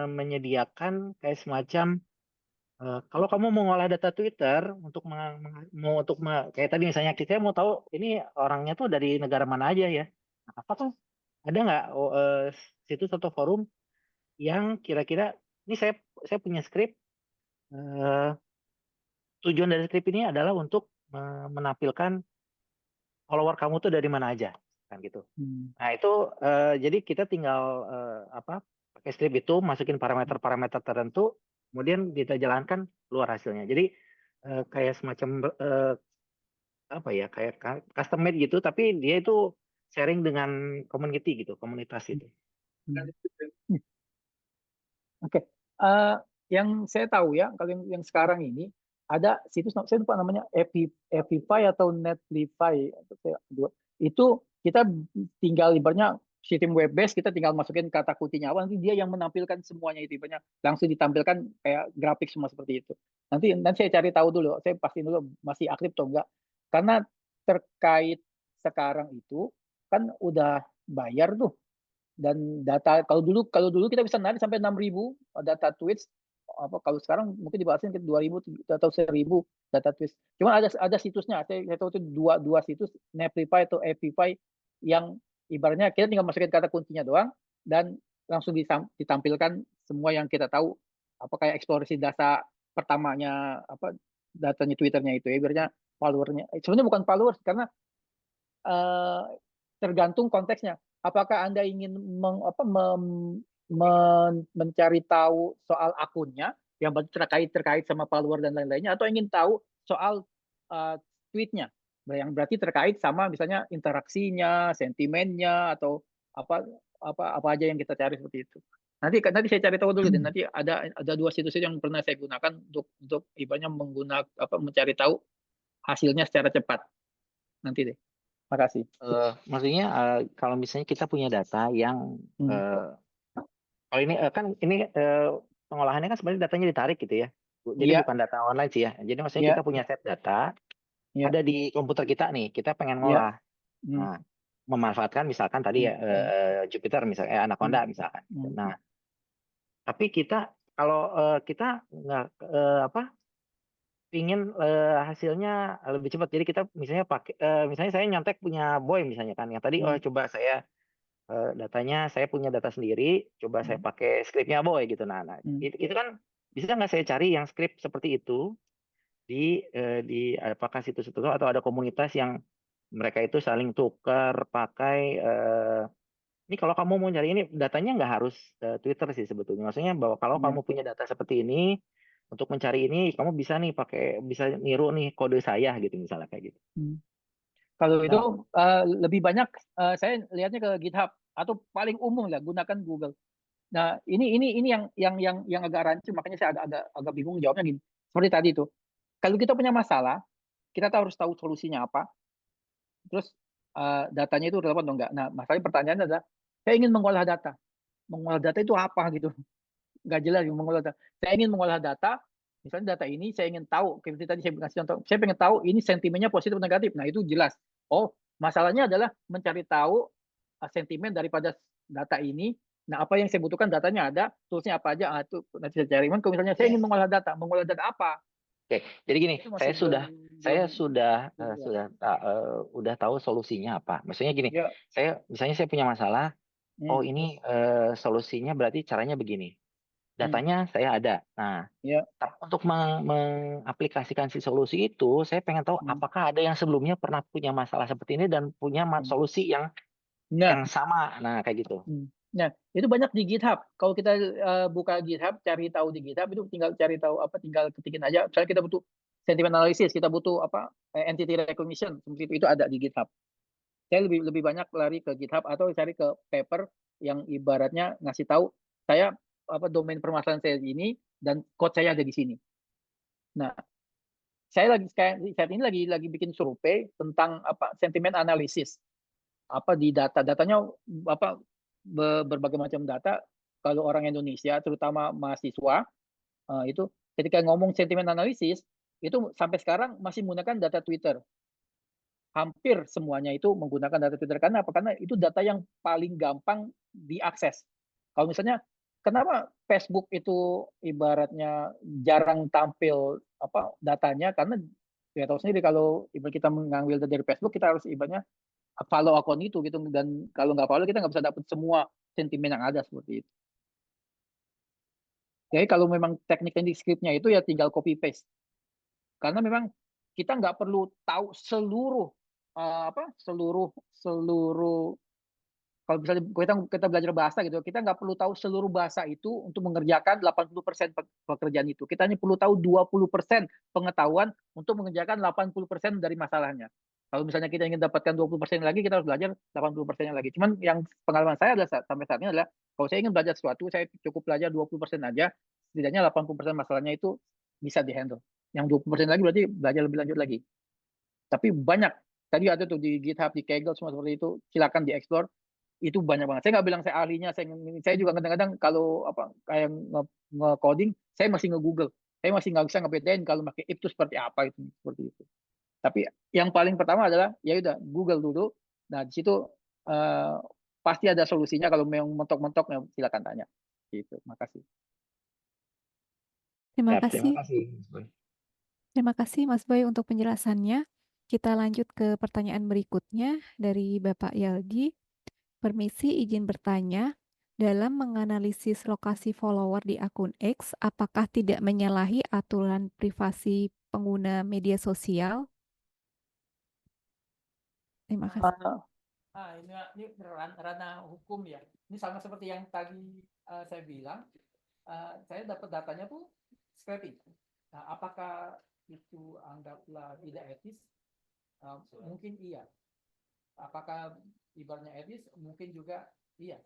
menyediakan kayak semacam kalau kamu mau ngolah data Twitter kayak tadi misalnya kita mau tahu ini orangnya tuh dari negara mana aja ya. Nah, apa tuh ada nggak situs atau forum yang kira-kira ini saya punya skrip, tujuan dari skrip ini adalah untuk menampilkan follower kamu tuh dari mana aja, kan gitu. Nah itu jadi kita tinggal pakai skrip itu masukin parameter-parameter tertentu, kemudian kita jalankan keluar hasilnya. Jadi kayak semacam kayak custom made gitu, tapi dia itu sharing dengan community gitu, komunitas itu. Oke, yang saya tahu ya, kalau yang sekarang ini ada situs, saya lupa namanya, Epify atau Netlify, itu kita tinggal ibaratnya sistem web base, kita tinggal masukin kata kunci apa, nanti dia yang menampilkan semuanya itu, ibaratnya langsung ditampilkan kayak grafik semua seperti itu. Nanti saya cari tahu dulu, saya pastiin dulu masih aktif atau enggak, karena terkait sekarang itu kan udah bayar tuh. Dan data kalau dulu kita bisa narik sampai 6.000 data tweets, kalau sekarang mungkin dibatasin ke 2.000 atau 1.000 data tweets. Cuma ada situsnya, saya tahu itu dua situs, Netlify atau Epify, yang ibaratnya kita tinggal masukin kata kuncinya doang dan langsung ditampilkan semua yang kita tahu, kayak eksplorasi data pertamanya, datanya Twitternya itu ya, ibaratnya followernya. Sebenarnya bukan followers, karena tergantung konteksnya. Apakah Anda ingin mencari tahu soal akunnya yang terkait sama follower dan lain-lainnya, atau ingin tahu soal tweetnya, yang berarti terkait sama misalnya interaksinya, sentimennya, atau apa aja yang kita cari seperti itu. Nanti saya cari tahu dulu deh. Nanti ada dua situs yang pernah saya gunakan untuk ibaratnya mencari tahu hasilnya secara cepat. Nanti deh. Makasih. Maksudnya kalau misalnya kita punya data yang kalau ini kan ini pengolahannya kan sebenarnya datanya ditarik gitu ya. Jadi Iya. bukan data online sih ya. Jadi maksudnya Iya. kita punya set data, Iya. ada di komputer kita nih, kita pengen Iya. ngolah. Nah, memanfaatkan misalkan tadi ya Jupyter misalnya, Anaconda misalkan. Nah, tapi kita kalau kita nggak ingin hasilnya lebih cepat, jadi kita misalnya pakai misalnya saya nyontek punya Boy misalnya kan, yang tadi coba saya datanya saya punya data sendiri, coba saya pakai skripnya Boy gitu. Nah itu kan bisa nggak saya cari yang skrip seperti itu di apakah situs itu atau ada komunitas yang mereka itu saling tukar pakai ini kalau kamu mau nyari ini datanya nggak harus Twitter sih sebetulnya. Maksudnya bahwa kalau kamu punya data seperti ini untuk mencari ini kamu bisa nih bisa niru nih kode saya gitu misalnya kayak gitu. Kalau itu lebih banyak saya lihatnya ke GitHub atau paling umum lah gunakan Google. Nah, ini yang agak rancu, makanya saya agak bingung jawabnya gini. Seperti tadi itu. Kalau kita punya masalah, kita harus tahu solusinya apa. Terus datanya itu relevan atau enggak. Nah, masalahnya pertanyaannya adalah saya ingin mengolah data. Mengolah data itu apa gitu? Nggak jelas mengolah data. Saya ingin mengolah data, misalnya data ini saya ingin tahu, seperti tadi saya kasih contoh, saya pengen tahu ini sentimennya positif atau negatif. Nah, itu jelas. Oh, masalahnya adalah mencari tahu sentimen daripada data ini. Nah, apa yang saya butuhkan datanya ada, toolsnya apa aja, itu nanti saya cari. Kalau misalnya saya ingin mengolah data apa? Oke, jadi gini, saya udah tahu solusinya apa. Maksudnya gini, misalnya saya punya masalah, oh ini solusinya berarti caranya begini. Datanya saya ada. Nah, untuk mengaplikasikan si solusi itu, saya pengen tahu apakah ada yang sebelumnya pernah punya masalah seperti ini dan punya solusi yang sama. Nah, kayak gitu. Nah, itu banyak di GitHub. Kalau kita buka GitHub, cari tahu di GitHub, itu tinggal cari tahu tinggal ketikin aja. Misalnya kita butuh sentiment analysis, kita butuh entity recognition, seperti itu ada di GitHub. Saya lebih banyak lari ke GitHub atau cari ke paper yang ibaratnya ngasih tahu saya domain permasalahan saya ini dan code saya ada di sini. Nah, saya saat ini lagi bikin survei tentang sentiment analysis. Di datanya berbagai macam data. Kalau orang Indonesia terutama mahasiswa itu ketika ngomong sentiment analisis itu sampai sekarang masih menggunakan data Twitter. Hampir semuanya itu menggunakan data Twitter karena itu data yang paling gampang diakses. Kalau misalnya kenapa Facebook itu ibaratnya jarang tampil datanya, karena ya tahu sendiri kalau ibarat kita mengambil dari Facebook kita harus ibaratnya follow akun itu gitu, dan kalau nggak follow kita nggak bisa dapat semua sentimen yang ada seperti itu. Jadi kalau memang teknik scriptnya itu ya tinggal copy paste, karena memang kita nggak perlu tahu seluruh seluruh kalau misalnya kita belajar bahasa gitu, kita nggak perlu tahu seluruh bahasa itu untuk mengerjakan 80% pekerjaan itu. Kita hanya perlu tahu 20% pengetahuan untuk mengerjakan 80% dari masalahnya. Kalau misalnya kita ingin dapatkan 20% lagi, kita harus belajar 80% lagi. Cuman yang pengalaman saya adalah sampai saat ini adalah, kalau saya ingin belajar sesuatu, saya cukup belajar 20% aja, setidaknya 80% masalahnya itu bisa di-handle. Yang 20% lagi berarti belajar lebih lanjut lagi. Tapi banyak, tadi ada tuh di GitHub, di Kaggle, semua seperti itu, silakan di-explore. Itu banyak banget. Saya nggak bilang saya ahlinya, saya juga kadang-kadang kalau kayak nge-coding, saya masih nge-Google. Saya masih nggak bisa ngebedain kalau pakai if itu seperti apa, itu seperti itu. Tapi yang paling pertama adalah ya udah Google dulu. Nah, di situ eh, pasti ada solusinya. Kalau memang mentok-mentok ya silakan tanya. Gitu. Makasih. Terima Ya, terima kasih. kasih, Mas Boy. Terima kasih Mas Boy untuk penjelasannya. Kita lanjut ke pertanyaan berikutnya dari Bapak Yaldi. Permisi izin bertanya, dalam menganalisis lokasi follower di akun X, apakah tidak menyalahi aturan privasi pengguna media sosial? Terima kasih. Ini ranah hukum ya. Ini sama seperti yang tadi saya bilang. Saya dapat datanya tuh scraping. Nah, apakah itu anggaplah tidak etis? Mungkin iya. Apakah ibaratnya etis? Mungkin juga iya.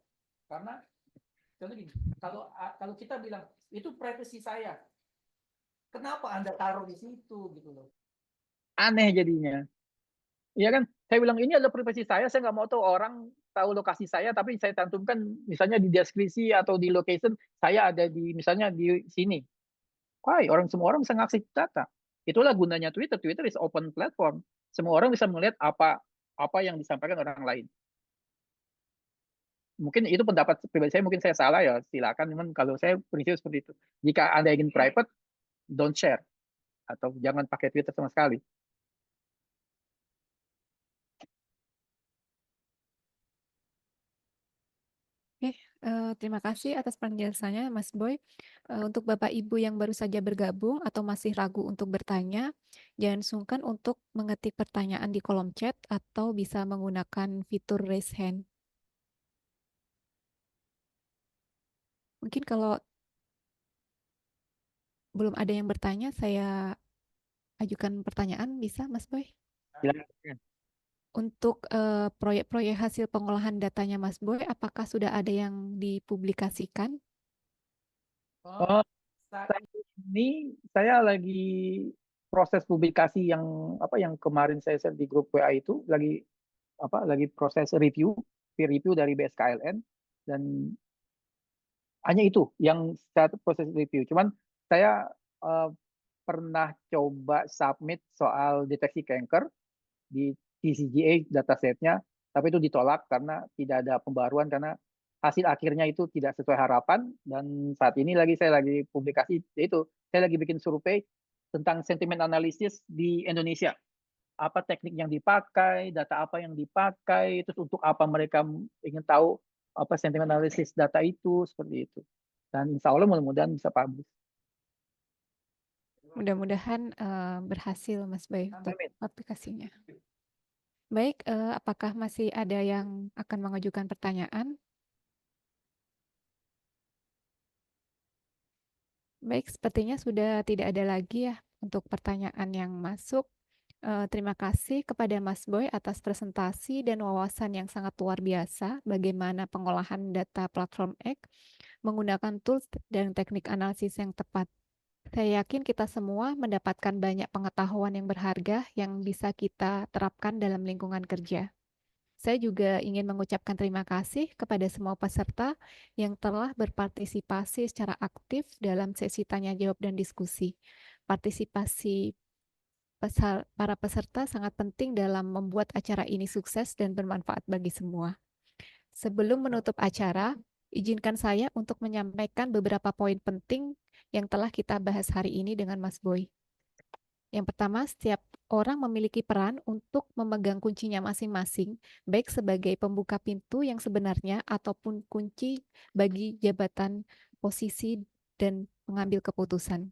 Karena contoh gini, kalau kita bilang itu privasi saya, kenapa Anda taruh di situ gitu loh? Aneh jadinya. Iya kan? Saya bilang ini adalah privasi saya nggak mau tahu orang tahu lokasi saya, tapi saya cantumkan misalnya di deskripsi atau di location saya ada di misalnya di sini. Why? Semua orang bisa ngakses data. Itulah gunanya Twitter. Twitter is open platform. Semua orang bisa melihat apa yang disampaikan orang lain. Mungkin itu pendapat pribadi saya, mungkin saya salah ya silakan. Cuman kalau saya prinsip seperti itu. Jika Anda ingin private, don't share atau jangan pakai Twitter sama sekali. Oke, terima kasih atas penjelasannya Mas Boy. Untuk Bapak Ibu yang baru saja bergabung atau masih ragu untuk bertanya, jangan sungkan untuk mengetik pertanyaan di kolom chat atau bisa menggunakan fitur raise hand. Mungkin kalau belum ada yang bertanya, saya ajukan pertanyaan, bisa Mas Boy? Silakan. Untuk proyek-proyek hasil pengolahan datanya Mas Boy, apakah sudah ada yang dipublikasikan? Oh, saat ini saya lagi proses publikasi yang kemarin saya share di grup WA itu lagi proses peer review dari BSKLN, dan hanya itu yang saya proses review. Cuman saya pernah coba submit soal deteksi kanker di TCGA datasetnya, tapi itu ditolak karena tidak ada pembaruan karena hasil akhirnya itu tidak sesuai harapan. Dan saat ini saya lagi publikasi, yaitu saya lagi bikin survei tentang sentimen analisis di Indonesia. Apa teknik yang dipakai, data apa yang dipakai, terus untuk apa mereka ingin tahu apa sentimen analisis data itu, seperti itu. Dan insya Allah mudah-mudahan bisa publish. Mudah-mudahan berhasil Mas Boy untuk Amin. aplikasinya. Baik, apakah masih ada yang akan mengajukan pertanyaan? Baik, sepertinya sudah tidak ada lagi ya untuk pertanyaan yang masuk. Terima kasih kepada Mas Boy atas presentasi dan wawasan yang sangat luar biasa bagaimana pengolahan data platform X menggunakan tools dan teknik analisis yang tepat. Saya yakin kita semua mendapatkan banyak pengetahuan yang berharga yang bisa kita terapkan dalam lingkungan kerja. Saya juga ingin mengucapkan terima kasih kepada semua peserta yang telah berpartisipasi secara aktif dalam sesi tanya jawab dan diskusi. Partisipasi para peserta sangat penting dalam membuat acara ini sukses dan bermanfaat bagi semua. Sebelum menutup acara, izinkan saya untuk menyampaikan beberapa poin penting yang telah kita bahas hari ini dengan Mas Boy. Yang pertama, setiap orang memiliki peran untuk memegang kuncinya masing-masing, baik sebagai pembuka pintu yang sebenarnya ataupun kunci bagi jabatan, posisi, dan pengambil keputusan.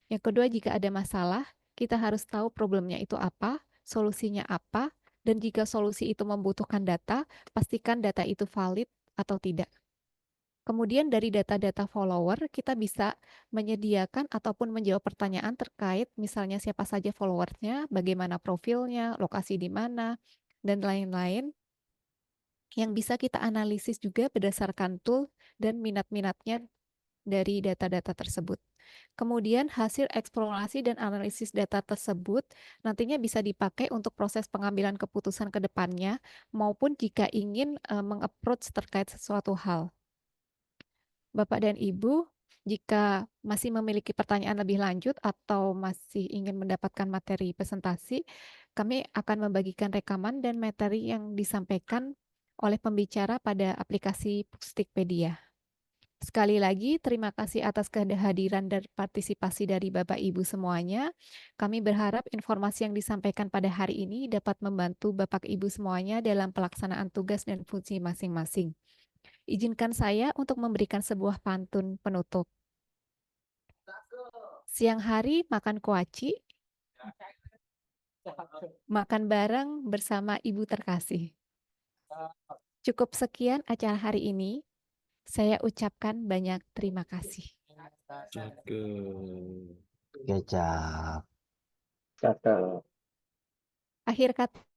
Yang kedua, jika ada masalah, kita harus tahu problemnya itu apa, solusinya apa, dan jika solusi itu membutuhkan data, pastikan data itu valid atau tidak. Kemudian dari data-data follower, kita bisa menyediakan ataupun menjawab pertanyaan terkait misalnya siapa saja followersnya, bagaimana profilnya, lokasi di mana, dan lain-lain yang bisa kita analisis juga berdasarkan tool dan minat-minatnya dari data-data tersebut. Kemudian hasil eksplorasi dan analisis data tersebut nantinya bisa dipakai untuk proses pengambilan keputusan ke depannya maupun jika ingin meng-approach terkait sesuatu hal. Bapak dan Ibu, jika masih memiliki pertanyaan lebih lanjut atau masih ingin mendapatkan materi presentasi, kami akan membagikan rekaman dan materi yang disampaikan oleh pembicara pada aplikasi Pustikpedia. Sekali lagi, terima kasih atas kehadiran dan partisipasi dari Bapak Ibu semuanya. Kami berharap informasi yang disampaikan pada hari ini dapat membantu Bapak Ibu semuanya dalam pelaksanaan tugas dan fungsi masing-masing. Izinkan saya untuk memberikan sebuah pantun penutup. Siang hari makan kuaci, makan bareng bersama ibu terkasih. Cukup sekian acara hari ini. Saya ucapkan banyak terima kasih. Kecap. Cakep. Akhir kata